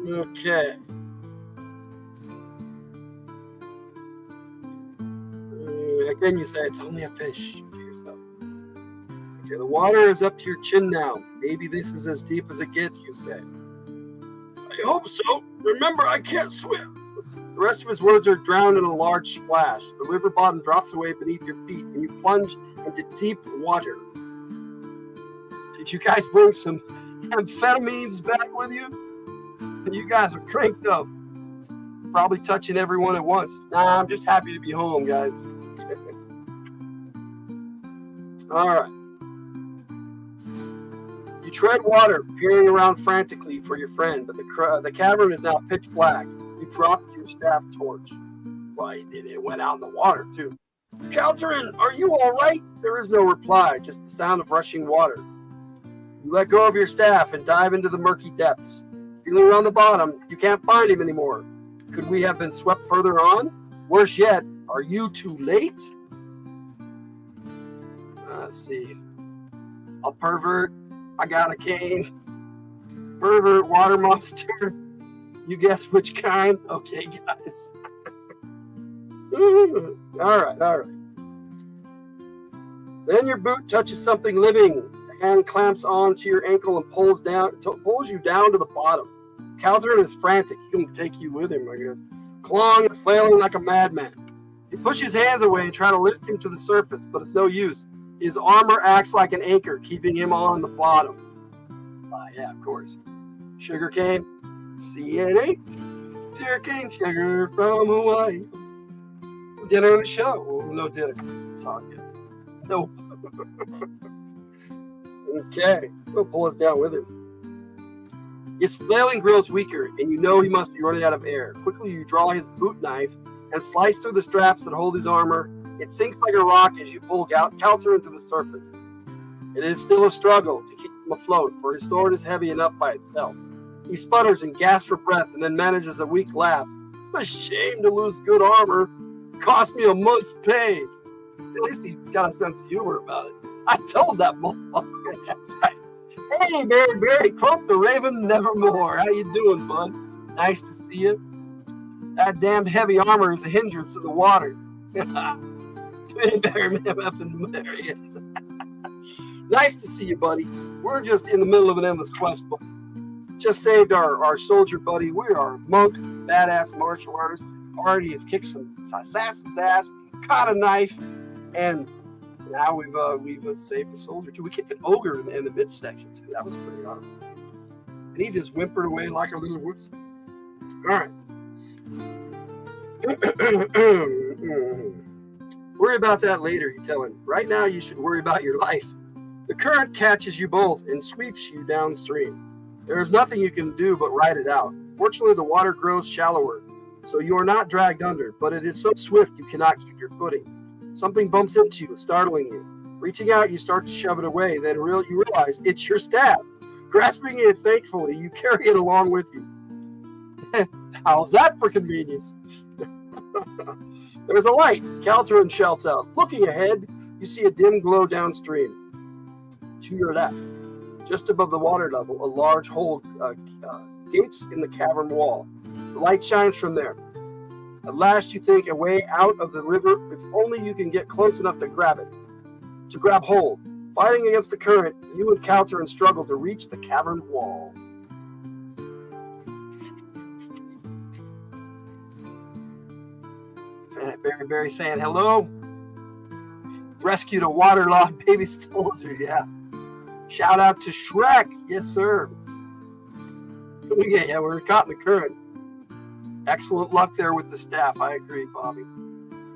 Okay. Again, you say it's only a fish to yourself. Okay, the water is up to your chin now. Maybe this is as deep as it gets, you say. I hope so. Remember, I can't swim. The rest of his words are drowned in a large splash. The river bottom drops away beneath your feet, and you plunge into deep water. Did you guys bring some amphetamines back with you? You guys are cranked up. Probably touching everyone at once. Nah, I'm just happy to be home, guys. All right. You tread water, peering around frantically for your friend, but the cavern is now pitch black. You dropped your staff torch. Well, it went out in the water, too. Caltrin, are you all right? There is no reply, just the sound of rushing water. You let go of your staff and dive into the murky depths. Feeling around the bottom, you can't find him anymore. Could we have been swept further on? Worse yet, are you too late? Let's see. A pervert. I got a cane. Pervert, water monster. You guess which kind? Okay, guys. All right. Then your boot touches something living. A hand clamps onto your ankle and pulls you down to the bottom. Calzern is frantic. He can take you with him, I guess. Clawing and flailing like a madman. You push his hands away and try to lift him to the surface, but it's no use. His armor acts like an anchor, keeping him on the bottom. Yeah, of course. Sugarcane. CNH. Sugar from Hawaii. Dinner on the show. Oh, no dinner. Sorry. Nope. Okay. We'll pull us down with him. His flailing grows weaker, and you know he must be running out of air. Quickly, you draw his boot knife and slice through the straps that hold his armor. It sinks like a rock as you pull Calter to the surface. It is still a struggle to keep him afloat, for his sword is heavy enough by itself. He sputters and gasps for breath, and then manages a weak laugh. A shame to lose good armor. Cost me a month's pay. At least he got a sense of humor about it. I told that motherfucker. That's right. Hey, Barry, Clump the Raven Nevermore. How you doing, bud? Nice to see you. That damned heavy armor is a hindrance in the water. Nice to see you, buddy. We're just in the middle of an endless quest, but just saved our soldier buddy. We are a monk, badass martial artist. Already have kicked some assassin's ass, caught a knife, and now we've saved a soldier too. We kicked an ogre in the midsection too. That was pretty awesome. And he just whimpered away like a little wuss. All right. Worry about that later, you tell him. Right now, you should worry about your life. The current catches you both and sweeps you downstream. There is nothing you can do but ride it out. Fortunately, the water grows shallower, so you are not dragged under, but it is so swift you cannot keep your footing. Something bumps into you, startling you. Reaching out, you start to shove it away. Then you realize it's your staff. Grasping it thankfully, you carry it along with you. How's that for convenience? There's a light. Calterin shouts out. Looking ahead, you see a dim glow downstream. To your left, just above the water level, a large hole gapes in the cavern wall. The light shines from there. At last, you think a way out of the river, if only you can get close enough to grab hold. Fighting against the current, you and Calterin struggle to reach the cavern wall. Barry saying hello. Rescued a waterlogged baby soldier, yeah. Shout out to Shrek, yes sir. Yeah, we were caught in the current. Excellent luck there with the staff, I agree, Bobby.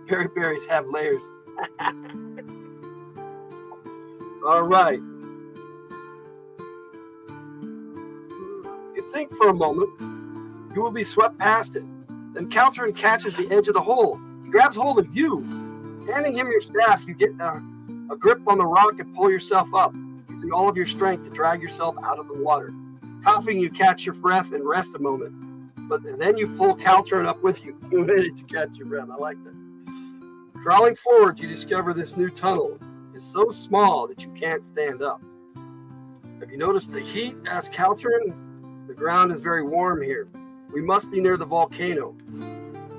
Berries have layers. All right. You think for a moment, you will be swept past it. Then Calterin catches the edge of the hole. He grabs hold of you. Handing him your staff, you get a grip on the rock and pull yourself up, using all of your strength to drag yourself out of the water. Coughing, you catch your breath and rest a moment. But then you pull Calterin up with you. You manage to catch your breath. I like that. Crawling forward, you discover this new tunnel is so small that you can't stand up. Have you noticed the heat? Asked Calterin. The ground is very warm here. We must be near the volcano.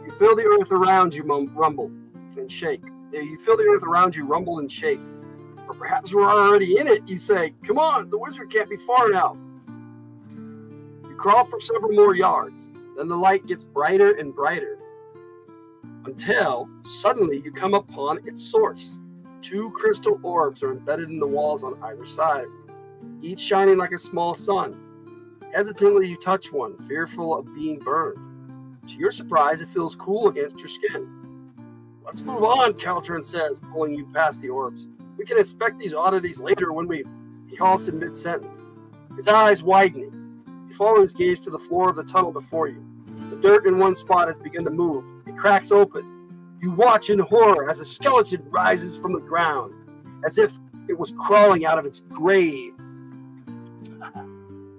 You feel the earth around you rumble and shake. You feel the earth around you rumble and shake. Or perhaps we're already in it, you say. Come on, the wizard can't be far now. You crawl for several more yards. Then the light gets brighter and brighter. Until suddenly you come upon its source. 2 crystal orbs are embedded in the walls on either side, each shining like a small sun. Hesitantly, you touch one, fearful of being burned. To your surprise, it feels cool against your skin. Let's move on, Calterin says, pulling you past the orbs. We can inspect these oddities later when he halts in mid-sentence. His eyes widening. You follow his gaze to the floor of the tunnel before you. The dirt in one spot has begun to move. It cracks open. You watch in horror as a skeleton rises from the ground, as if it was crawling out of its grave.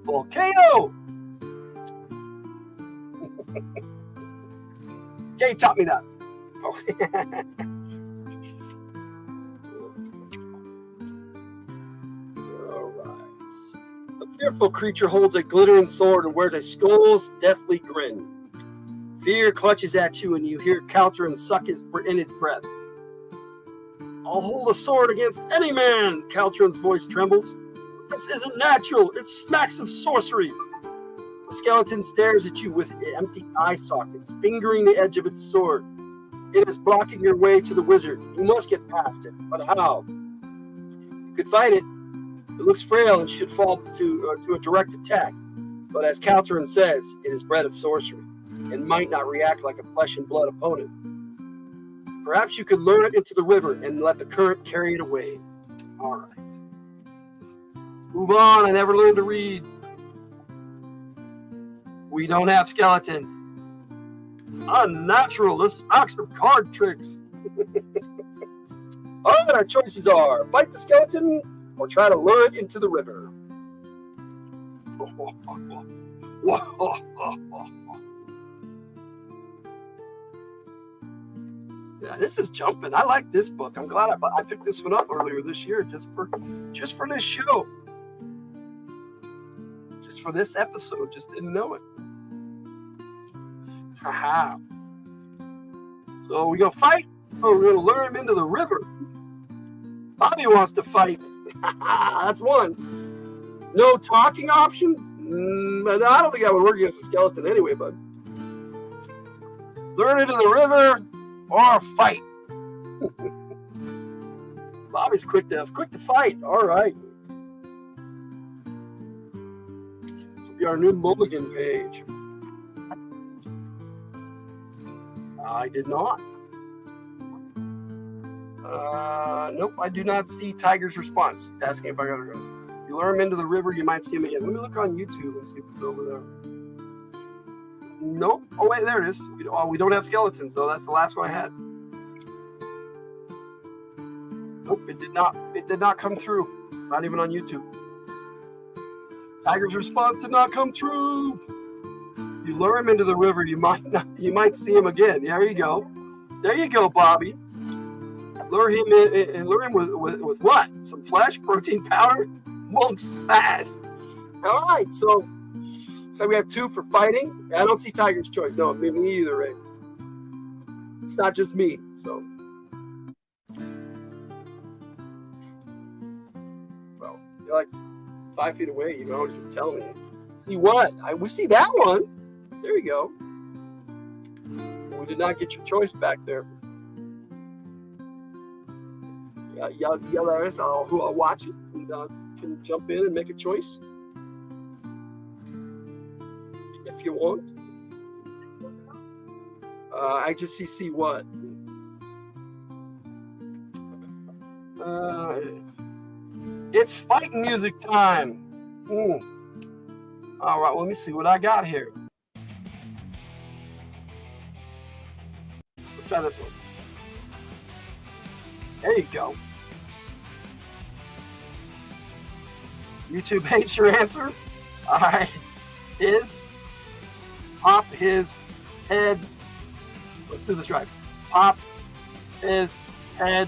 Volcano! Kay taught me that. Oh. Alright. A fearful creature holds a glittering sword and wears a skull's deathly grin. Fear clutches at you and you hear Caltrin suck in its breath. I'll hold a sword against any man, Caltrin's voice trembles. This isn't natural, it smacks of sorcery. The skeleton stares at you with empty eye sockets, fingering the edge of its sword. It is blocking your way to the wizard. You must get past it, but how? You could fight it. It looks frail and should fall to a direct attack. But as Caltrin says, it is bred of sorcery, and might not react like a flesh and blood opponent. Perhaps you could lure it into the river and let the current carry it away. All right. Let's move on. I never learned to read. We don't have skeletons. Unnatural. This acts of card tricks. All right, our choices are fight the skeleton or try to lure it into the river. Yeah, this is jumping. I like this book. I'm glad I picked this one up earlier this year just for this show. Just for this episode. Just didn't know it. Haha. So we gonna fight or we're gonna lure him into the river? Bobby wants to fight. That's one. No talking option? I don't think I would work against a skeleton anyway, bud. Lure it into the river or fight. Bobby's quick to fight. All right. This will be our new mulligan page. I did not. Nope, I do not see Tiger's response. He's asking if I gotta go. You lure him into the river, you might see him again. Let me look on YouTube and see what's over there. Nope. Oh wait, there it is. We don't have skeletons though. That's the last one I had. Nope, it did not come through. Not even on YouTube. Tiger's response did not come through. You lure him into the river, you might see him again. There you go. There you go, Bobby. Lure him in, and lure him with what? Some flesh, protein powder, monk smash. All right, so we have 2 for fighting. I don't see Tiger's choice. No, me either, Ray. It's not just me. So, well, you're like 5 feet away. You can always just tell me. See what? We see that one. There you go. We did not get your choice back there. Y'all who are watching can jump in and make a choice if you want. I just see what. It's fighting music time. All right, let me see what I got here. Let's try this one. There you go. YouTube hates your answer. All right. Pop his head. Let's do this right. Pop his head.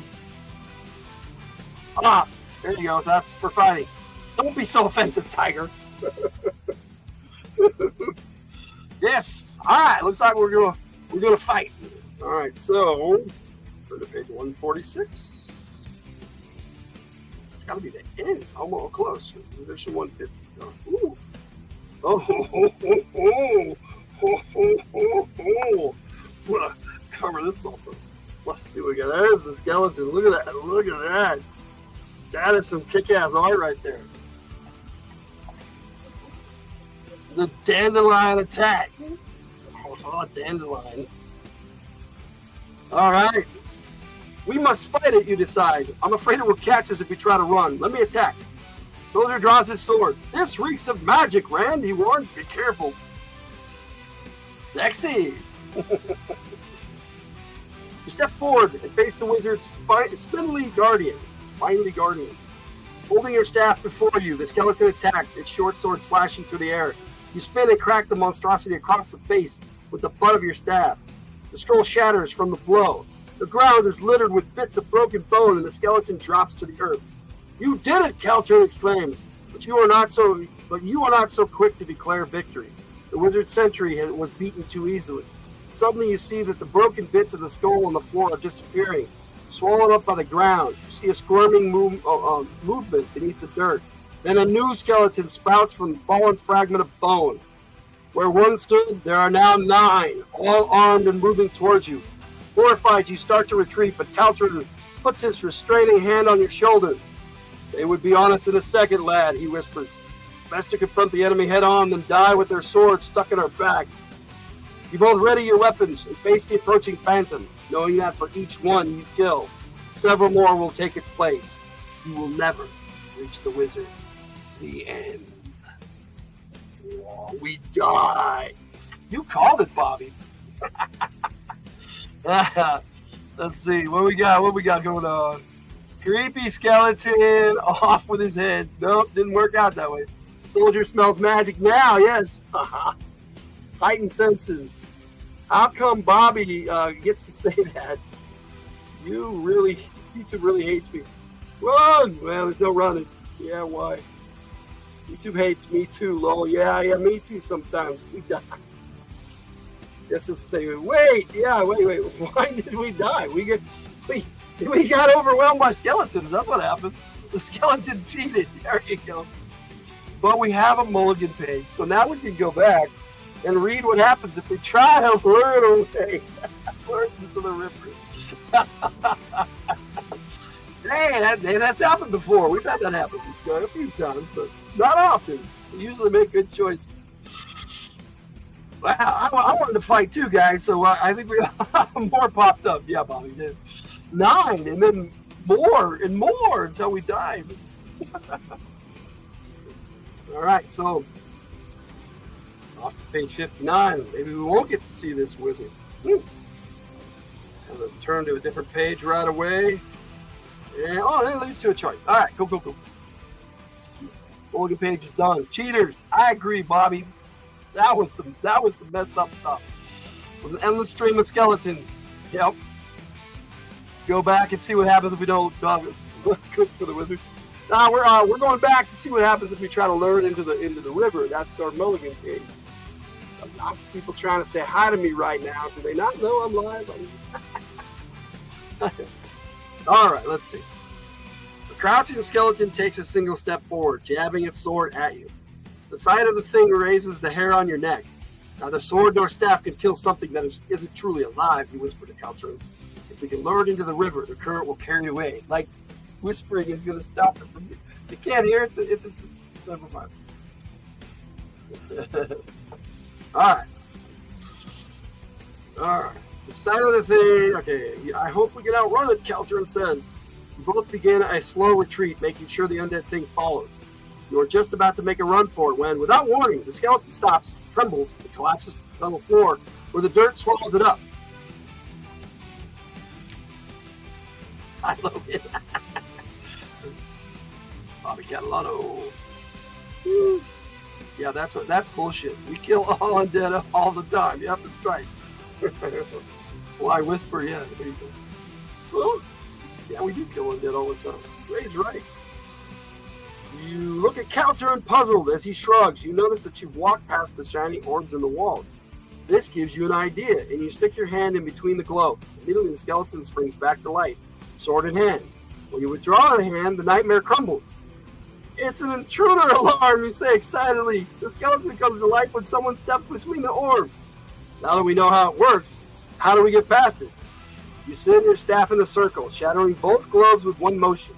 Pop. There you go. So that's for fighting. Don't be so offensive, Tiger. Yes. All right. Looks like we're gonna fight. All right. So go to page 146. It's got to be the end. Almost close. There's some 150. Ooh. Oh. Wanna cover this up. Let's see what we got. There's the skeleton. Look at that. Look at that. That is some kick-ass art right there. The dandelion attack. Oh, dandelion. All right. We must fight it, you decide. I'm afraid it will catch us if we try to run. Let me attack. Soldier draws his sword. This reeks of magic, Rand, he warns. Be careful. Sexy. You step forward and face the wizard's spindly guardian. Holding your staff before you, the skeleton attacks, its short sword slashing through the air. You spin and crack the monstrosity across the face with the butt of your staff. The scroll shatters from the blow. The ground is littered with bits of broken bone, and the skeleton drops to the earth. "You did it!" Caltern exclaims, but you are not so quick to declare victory. The wizard's sentry was beaten too easily. Suddenly you see that the broken bits of the skull on the floor are disappearing, swallowed up by the ground. You see a squirming movement beneath the dirt. Then a new skeleton sprouts from the fallen fragment of bone. Where one stood, there are now 9, all armed and moving towards you. Horrified, you start to retreat, but Caltern puts his restraining hand on your shoulder. "They would be on us in a second, lad," he whispers. "Best to confront the enemy head on than die with their swords stuck in our backs." You both ready your weapons and face the approaching phantoms, knowing that for each one you kill, several more will take its place. You will never reach the wizard. The end. Oh, we die. You called it, Bobby. Let's see what we got. What we got going on? Creepy skeleton off with his head. Nope, didn't work out that way. Soldier smells magic now. Yes. Heightened senses. How come Bobby gets to say that? YouTube really hates me. Run! Well, there's no running. Yeah, why? YouTube hates me too, lol. Yeah, me too sometimes. We die. Just to say, wait. Why did we die? We got overwhelmed by skeletons. That's what happened. The skeleton cheated. There you go. But we have a mulligan page, so now we can go back and read what happens if we try to lure it away. Lure it into the river. Hey, that's happened before. We've had that happen a few times, but not often. We usually make good choices. Wow, I wanted to fight too, guys, so I think we more popped up. Yeah, Bobby did. 9, and then more and more until we died. All right, so off to page 59. Maybe we won't get to see this wizard. As I turn to a different page right away. And, it leads to a choice. All right, cool. Mulligan page is done. Cheaters. I agree, Bobby. That was some messed up stuff. It was an endless stream of skeletons. Yep. Go back and see what happens if we don't cook for the wizard. Now we're going back to see what happens if we try to lure it into the river. That's our mulligan page. Lots of people trying to say hi to me right now. Do they not know I'm live? All right, let's see. The crouching skeleton takes a single step forward, jabbing its sword at you. The sight of the thing raises the hair on your neck. Neither sword nor staff can kill something that isn't truly alive, he whispered to Caltern. If we can lure it into the river, the current will carry it away. Like whispering is going to stop it from you. You can't hear it. It's a never mind. All right. The sight of the thing. Okay, I hope we can outrun it, Caltern says. You both begin a slow retreat, making sure the undead thing follows. You are just about to make a run for it when, without warning, the skeleton stops, trembles, and collapses to the tunnel floor, where the dirt swallows it up. I love it. Bobby Catalano. Yeah, that's bullshit. We kill all undead all the time. Yep, that's right. Why whisper? Yeah, there you go. Well, yeah, we do kill undead all the time. Ray's right. You look at Caltern puzzled as he shrugs. You notice that you've walked past the shiny orbs in the walls. This gives you an idea, and you stick your hand in between the globes. Immediately, the skeleton springs back to life, sword in hand. When you withdraw the hand, the nightmare crumbles. It's an intruder alarm, you say excitedly. The skeleton comes to life when someone steps between the orbs. Now that we know how it works, how do we get past it? You send your staff in a circle, shattering both globes with one motion.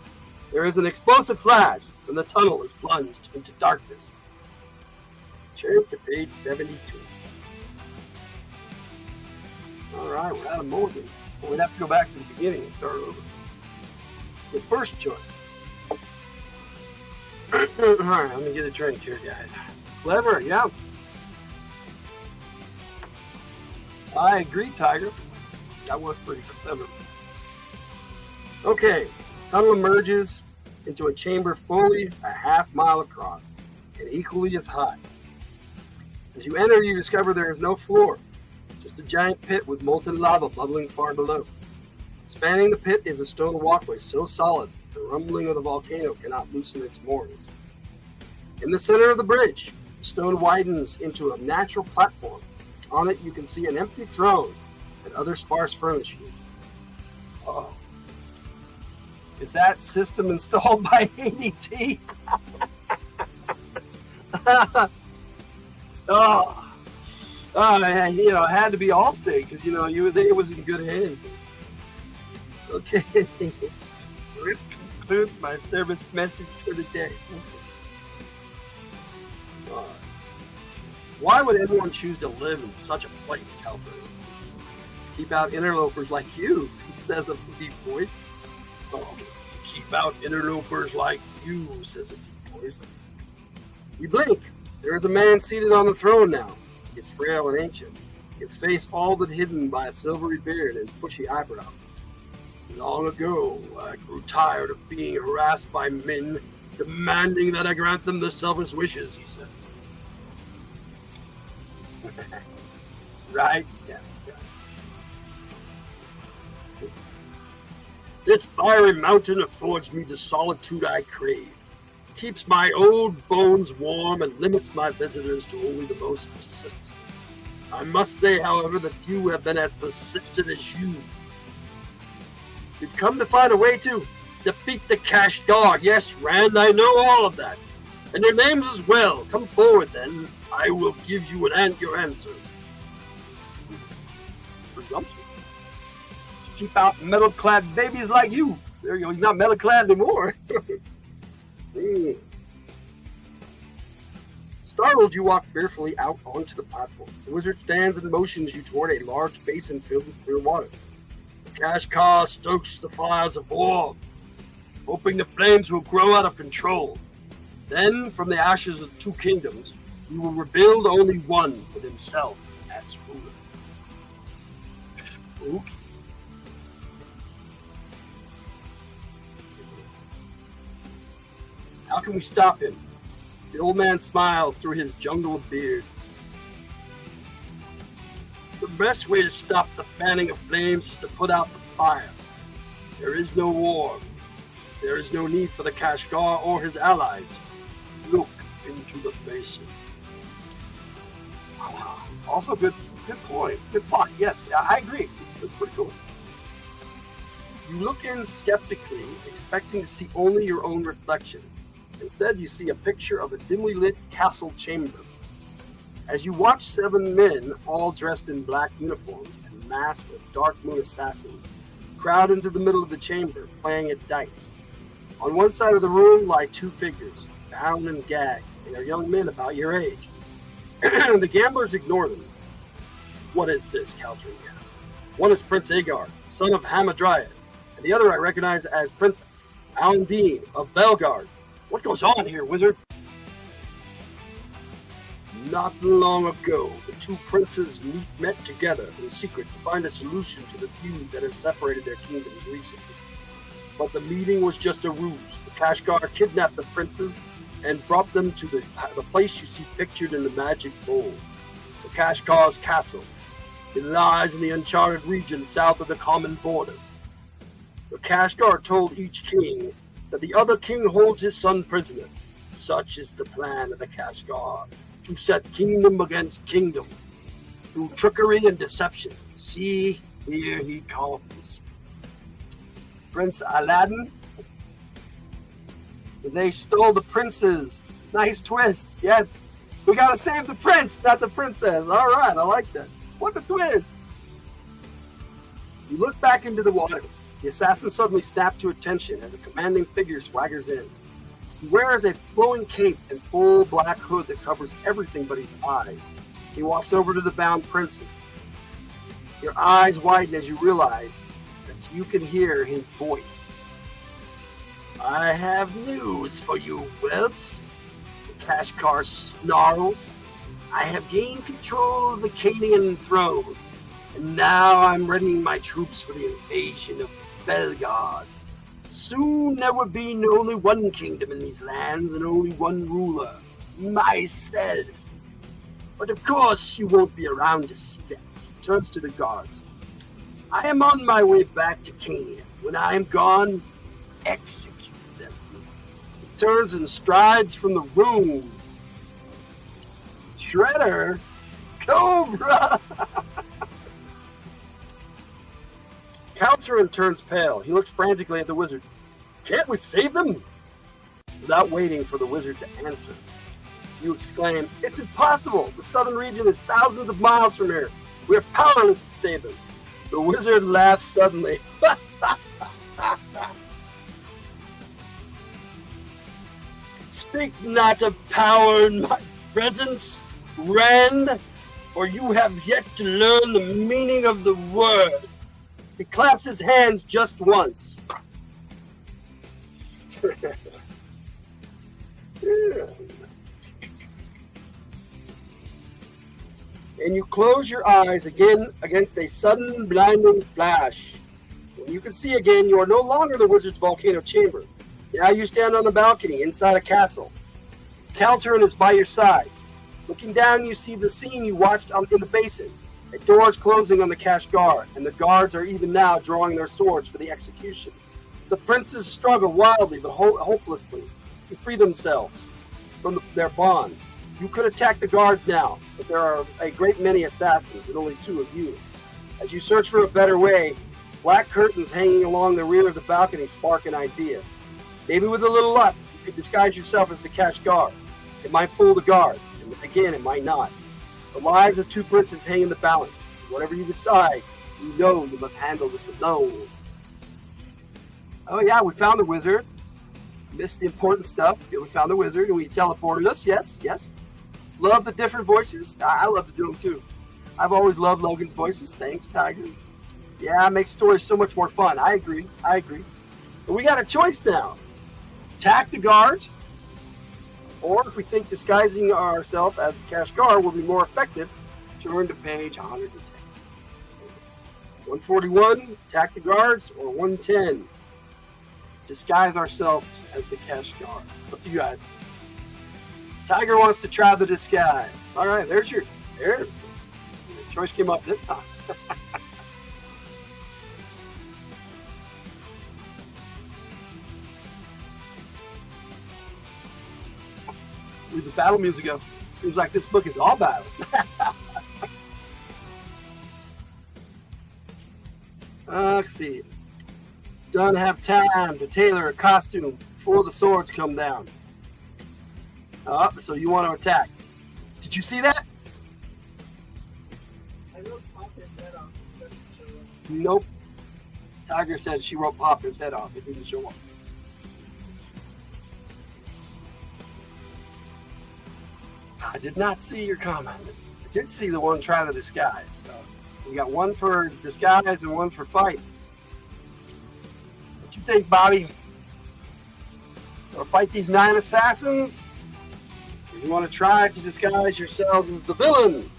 There is an explosive flash, and the tunnel is plunged into darkness. Turn to page 72. Alright, we're out of mulligans. So we'd have to go back to the beginning and start over. The first choice. Alright, let me get a drink here, guys. Clever, yeah. I agree, Tiger. That was pretty clever. Okay, tunnel emerges. into a chamber fully a half-mile across and equally as high. As you enter, you discover there is no floor, just a giant pit with molten lava bubbling far below. Spanning the pit is a stone walkway so solid the rumbling of the volcano cannot loosen its moorings. In the center of the bridge, the stone widens into a natural platform. On it, you can see an empty throne and other sparse furnishings. Oh. Is that system installed by ADT? It had to be Allstate because it was in good hands. Okay, this concludes my service message for the day. Why would anyone choose to live in such a place, Calter? Keep out interlopers like you, he says a deep voice. Oh, to keep out interlopers like you, says a deep voice. You blink. There is a man seated on the throne now. He is frail and ancient, his face all but hidden by a silvery beard and bushy eyebrows. Long ago, I grew tired of being harassed by men demanding that I grant them their selfish wishes, he says. Right? Yeah. This fiery mountain affords me the solitude I crave, keeps my old bones warm, and limits my visitors to only the most persistent. I must say, however, that few have been as persistent as you. We've come to find a way to defeat the Cash Guard. Yes, Rand, I know all of that. And their names as well. Come forward, then. I will give you your answer. Presumption. To keep out metal-clad babies like you. There you go. He's not metal-clad anymore. Startled, you walk fearfully out onto the platform. The wizard stands and motions you toward a large basin filled with clear water. The Kashkar stokes the fires of war, hoping the flames will grow out of control. Then, from the ashes of two kingdoms, he will rebuild only one with himself as ruler. Spooky. How can we stop him? The old man smiles through his jungle beard. The best way to stop the fanning of flames is to put out the fire. There is no war. There is no need for the Kashgar or his allies. Look into the basin. Also, good point. Good plot. Yes, I agree. That's pretty cool. You look in skeptically, expecting to see only your own reflection. Instead, you see a picture of a dimly lit castle chamber. As you watch 7 men, all dressed in black uniforms and masked of dark moon assassins, crowd into the middle of the chamber, playing at dice. On one side of the room lie 2 figures, bound and gagged. They are young men about your age. The gamblers ignore them. What is this, Caltrin asks. One is Prince Agar, son of Hamadryad, and the other I recognize as Prince Alundine of Belgard. What goes on here, wizard? Not long ago, the 2 princes met together in secret to find a solution to the feud that has separated their kingdoms recently. But the meeting was just a ruse. The Kashgar kidnapped the princes and brought them to the place you see pictured in the magic bowl, the Kashgar's castle. It lies in the uncharted region south of the common border. The Kashgar told each king that the other king holds his son prisoner. Such is the plan of the Kashgar, to set kingdom against kingdom, through trickery and deception. See, here he comes. Prince Aladdin? They stole the princes. Nice twist, yes. We gotta save the prince, not the princess. All right, I like that. What the twist? You look back into the water. The assassin suddenly snaps to attention as a commanding figure swaggers in. He wears a flowing cape and full black hood that covers everything but his eyes. He walks over to the bound princes. Your eyes widen as you realize that you can hear his voice. I have news for you, whelps. The Kashgar snarls. I have gained control of the Canaan throne, and now I'm readying my troops for the invasion of Belgard. Soon there will be only one kingdom in these lands and only one ruler, myself. But of course you won't be around to see that. He turns to the guards. I am on my way back to Canaan. When I am gone, execute them. He turns and strides from the room. Shredder? Cobra! Calterin turns pale. He looks frantically at the wizard. Can't we save them? Without waiting for the wizard to answer, you exclaim, it's impossible! The southern region is thousands of miles from here. We are powerless to save them. The wizard laughs suddenly. Speak not of power in my presence, Rand, for you have yet to learn the meaning of the word. He claps his hands just once. And you close your eyes again against a sudden blinding flash. When you can see again, you are no longer the wizard's volcano chamber. Now you stand on the balcony inside a castle. Calterin is by your side. Looking down, you see the scene you watched in the basin. A door is closing on the cash guard, and the guards are even now drawing their swords for the execution. The princes struggle wildly but hopelessly to free themselves from their bonds. You could attack the guards now, but there are a great many assassins and only 2 of you. As you search for a better way, black curtains hanging along the rear of the balcony spark an idea. Maybe with a little luck, you could disguise yourself as the cash guard. It might fool the guards, and again, it might not. The lives of 2 princes hang in the balance. Whatever you decide, you know you must handle this alone. Oh yeah, we found the wizard. Missed the important stuff. Yeah, we found the wizard and we teleported us. Yes, yes. Love the different voices. I love to do them too. I've always loved Logan's voices. Thanks, Tiger. Yeah, it makes stories so much more fun. I agree. But we got a choice now. Attack the guards, or if we think disguising ourselves as cash guard will be more effective, turn to page 110. 141, attack the guards, or 110, disguise ourselves as the cash guard. Up to you guys. Tiger wants to try the disguise. All right, there. The choice came up this time. Where'd the battle music go? Seems like this book is all battle. Let's see. Don't have time to tailor a costume before the swords come down. So you want to attack. Did you see that? I wrote pop his head off. It doesn't show up. Nope. Tiger said she wrote pop his head off. It didn't show up. I did not see your comment. I did see the one try the disguise. We got one for disguise and one for fight. What you think, Bobby? Want to fight these 9 assassins? Or you want to try to disguise yourselves as the villain?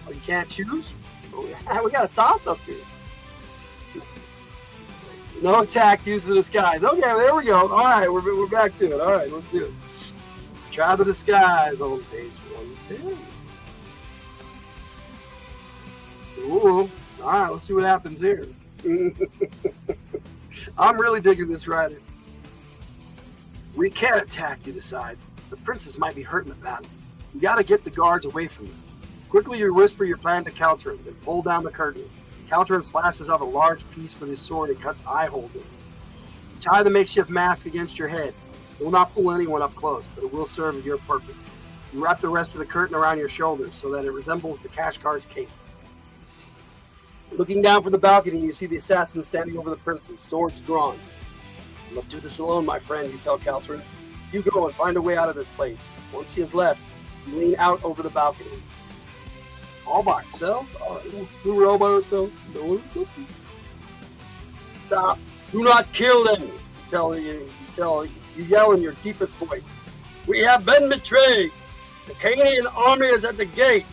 Oh, you can't choose? Oh, yeah, we got a toss-up here. No attack, use the disguise. Okay, there we go. All right, we're back to it. All right, let's do it. Let's try the disguise on page 110. Ooh, all right, let's see what happens here. I'm really digging this writer. We can't attack, you decide. The princess might be hurt in the battle. You gotta get the guards away from them. Quickly you whisper your plan to Calterin, then pull down the curtain. Calterin slashes off a large piece with his sword and cuts eye holes in it. You tie the makeshift mask against your head. It will not fool anyone up close, but it will serve your purpose. You wrap the rest of the curtain around your shoulders so that it resembles the Kashgar's cape. Looking down from the balcony, you see the assassin standing over the princess, swords drawn. You must do this alone, my friend, you tell Calterin. You go and find a way out of this place. Once he has left, you lean out over the balcony. All by ourselves? All right, we were all by ourselves. No one's looking. Stop. Do not kill them, you yell in your deepest voice. We have been betrayed. The Canadian army is at the gate.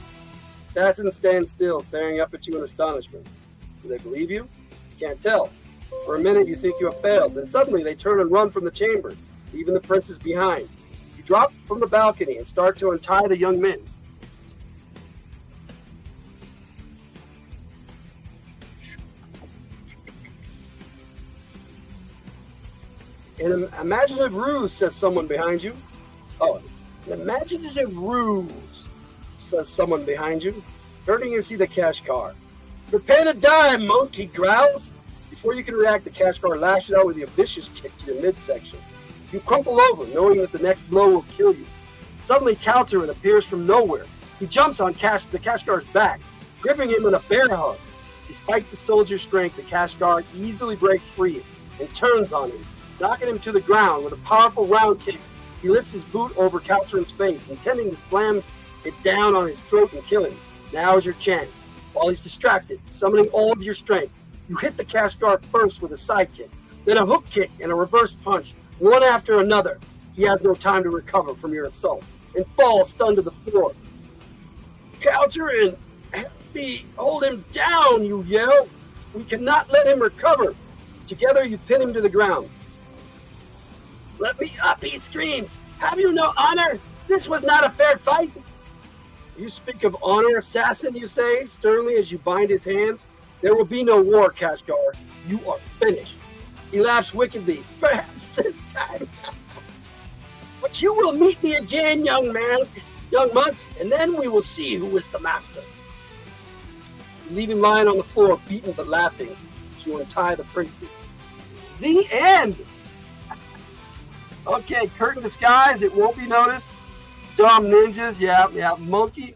Assassins stand still, staring up at you in astonishment. Do they believe you? You can't tell. For a minute, you think you have failed. Then suddenly, they turn and run from the chamber, leaving the princess behind. You drop from the balcony and start to untie the young men. An imaginative ruse, says someone behind you. Oh, an imaginative ruse, says someone behind you. Turning, you see the cash car. Prepare to die, monk, he growls. Before you can react, the cash car lashes out with a vicious kick to your midsection. You crumple over, knowing that the next blow will kill you. Suddenly, Calterin appears from nowhere. He jumps on the cash car's back, gripping him in a bear hug. Despite the soldier's strength, the cash car easily breaks free and turns on him, knocking him to the ground with a powerful round kick. He lifts his boot over Calterin's face, intending to slam it down on his throat and kill him. Now is your chance. While he's distracted, summoning all of your strength, you hit the cash guard first with a side kick, then a hook kick and a reverse punch, one after another. He has no time to recover from your assault and falls stunned to the floor. Calterin, help me, hold him down, you yell. We cannot let him recover. Together you pin him to the ground. Let me up, he screams. Have you no honor? This was not a fair fight. You speak of honor, assassin, you say, sternly as you bind his hands. There will be no war, Kashgar. You are finished. He laughs wickedly. Perhaps this time. But you will meet me again, young monk, and then we will see who is the master. You leave him lying on the floor, beaten but laughing, as you untie the princess. The end! Okay, curtain disguise, it won't be noticed. Dumb ninjas, yeah, monkey,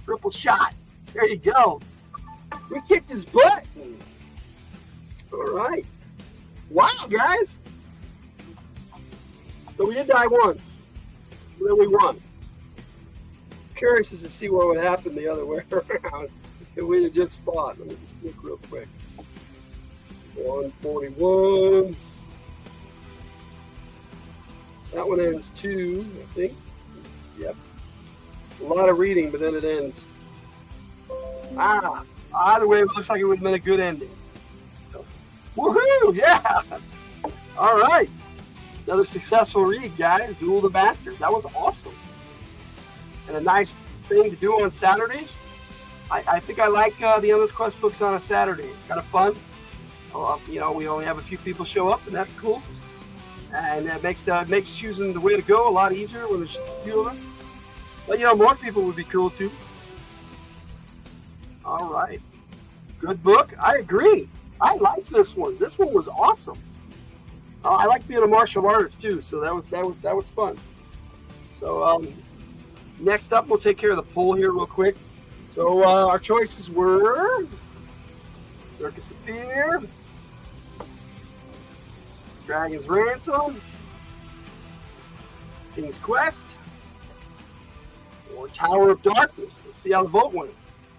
triple shot. There you go. We kicked his butt. All right. Wow, guys. So we did die once. And then we won. Curious as to see what would happen the other way around if we had just fought. Let me just look real quick. 141. That one ends 2, I think. Yep. A lot of reading, but then it ends. Either way, it looks like it would have been a good ending. So, woohoo! Yeah! All right. Another successful read, guys. Duel of the Masters. That was awesome. And a nice thing to do on Saturdays. I think I like the Endless Quest books on a Saturday. It's kind of fun. We only have a few people show up, and that's cool. And it makes choosing the way to go a lot easier when there's just a few of us. But, more people would be cool, too. All right. Good book. I agree. I like this one. This one was awesome. I like being a martial artist, too, so that was fun. So, next up, we'll take care of the poll here real quick. So, our choices were Circus of Fear, Dragon's Ransom, King's Quest, or Tower of Darkness. Let's see how the vote went.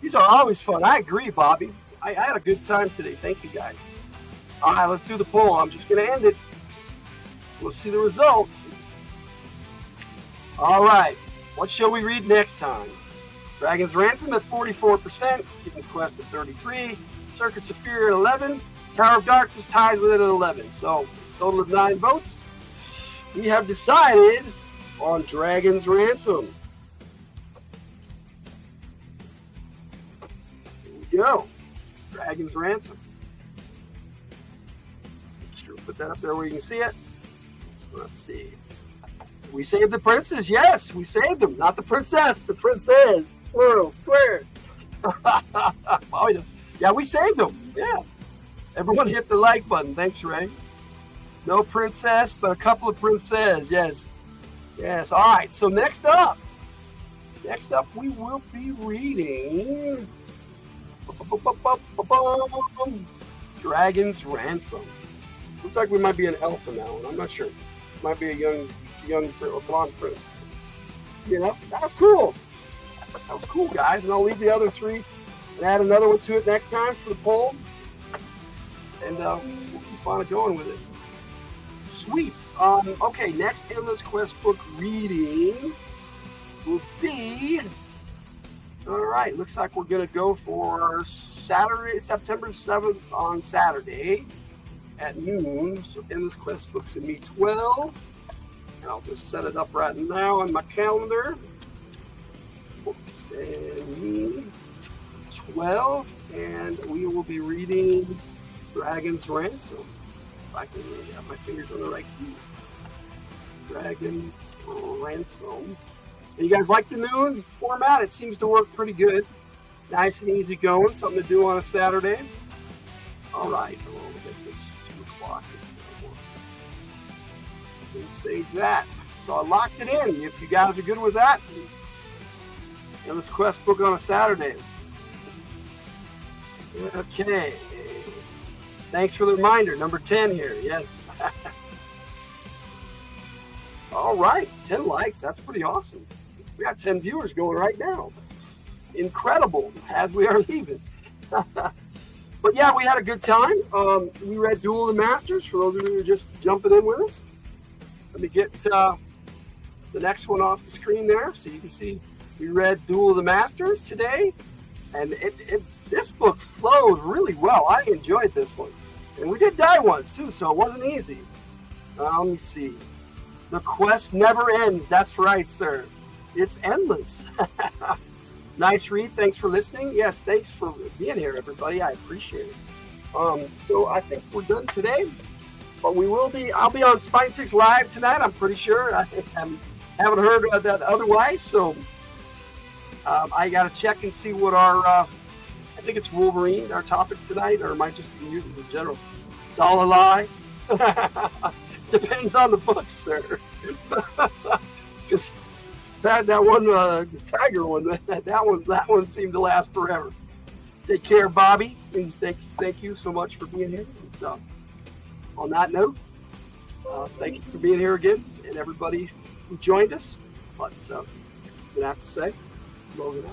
These are always fun. I agree, Bobby. I had a good time today. Thank you, guys. All right, let's do the poll. I'm just going to end it. We'll see the results. All right. What shall we read next time? Dragon's Ransom at 44%, King's Quest at 33%, Circus of Fear at 11%, Tower of Darkness tied with it at 11%. So, total of 9 votes. We have decided on Dragon's Ransom. Here we go. Dragon's Ransom. Sure, put that up there where you can see it. Let's see. We saved the princes. Yes, we saved them. Not the princess. The princess. Plural. Squared. Yeah, we saved them. Yeah. Everyone hit the like button. Thanks, Ray. No princess, but a couple of princes. Yes. Yes. All right. So next up, we will be reading Dragon's Ransom. Looks like we might be an elf in that one. I'm not sure. Might be a young blonde prince. That was cool. That was cool, guys. And I'll leave the other 3 and add another one to it next time for the poll. And we'll keep on going with it. Sweet. Okay, next Endless Quest book reading will be... All right, looks like we're going to go for Saturday, September 7th on Saturday. at noon. So Endless Quest books in me 12. And I'll just set it up right now on my calendar. Books and me 12. And we will be reading Dragon's Ransom. If I can really have my fingers on the right keys. Dragon's Ransom. And you guys like the noon format? It seems to work pretty good. Nice and easy going. Something to do on a Saturday. All right. We'll get this 2 o'clock. And save that. So I locked it in. If you guys are good with that, Endless Quest book on a Saturday. Okay. Thanks for the reminder. Number 10 here. Yes. All right. 10 likes. That's pretty awesome. We got 10 viewers going right now. Incredible as we are leaving. But yeah, we had a good time. We read Duel of the Masters for those of you who are just jumping in with us. Let me get the next one off the screen there so you can see we read Duel of the Masters today. And this book flowed really well. I enjoyed this one. And we did die once too, so it wasn't easy. Let me see. The quest never ends. That's right, sir. It's endless. Nice read. Thanks for listening. Yes, thanks for being here, everybody. I appreciate it. So I think we're done today. But I'll be on Spine 6 Live tonight, I'm pretty sure. I haven't heard of that otherwise. So I got to check and see what I think it's Wolverine, our topic tonight, or it might just be mutants in general. It's all a lie. Depends on the book, sir. Because that one tiger one, that one seemed to last forever. Take care, Bobby, and thank you so much for being here. And, on that note, thank you for being here again, and everybody who joined us. But I'm gonna have to say, Logan out.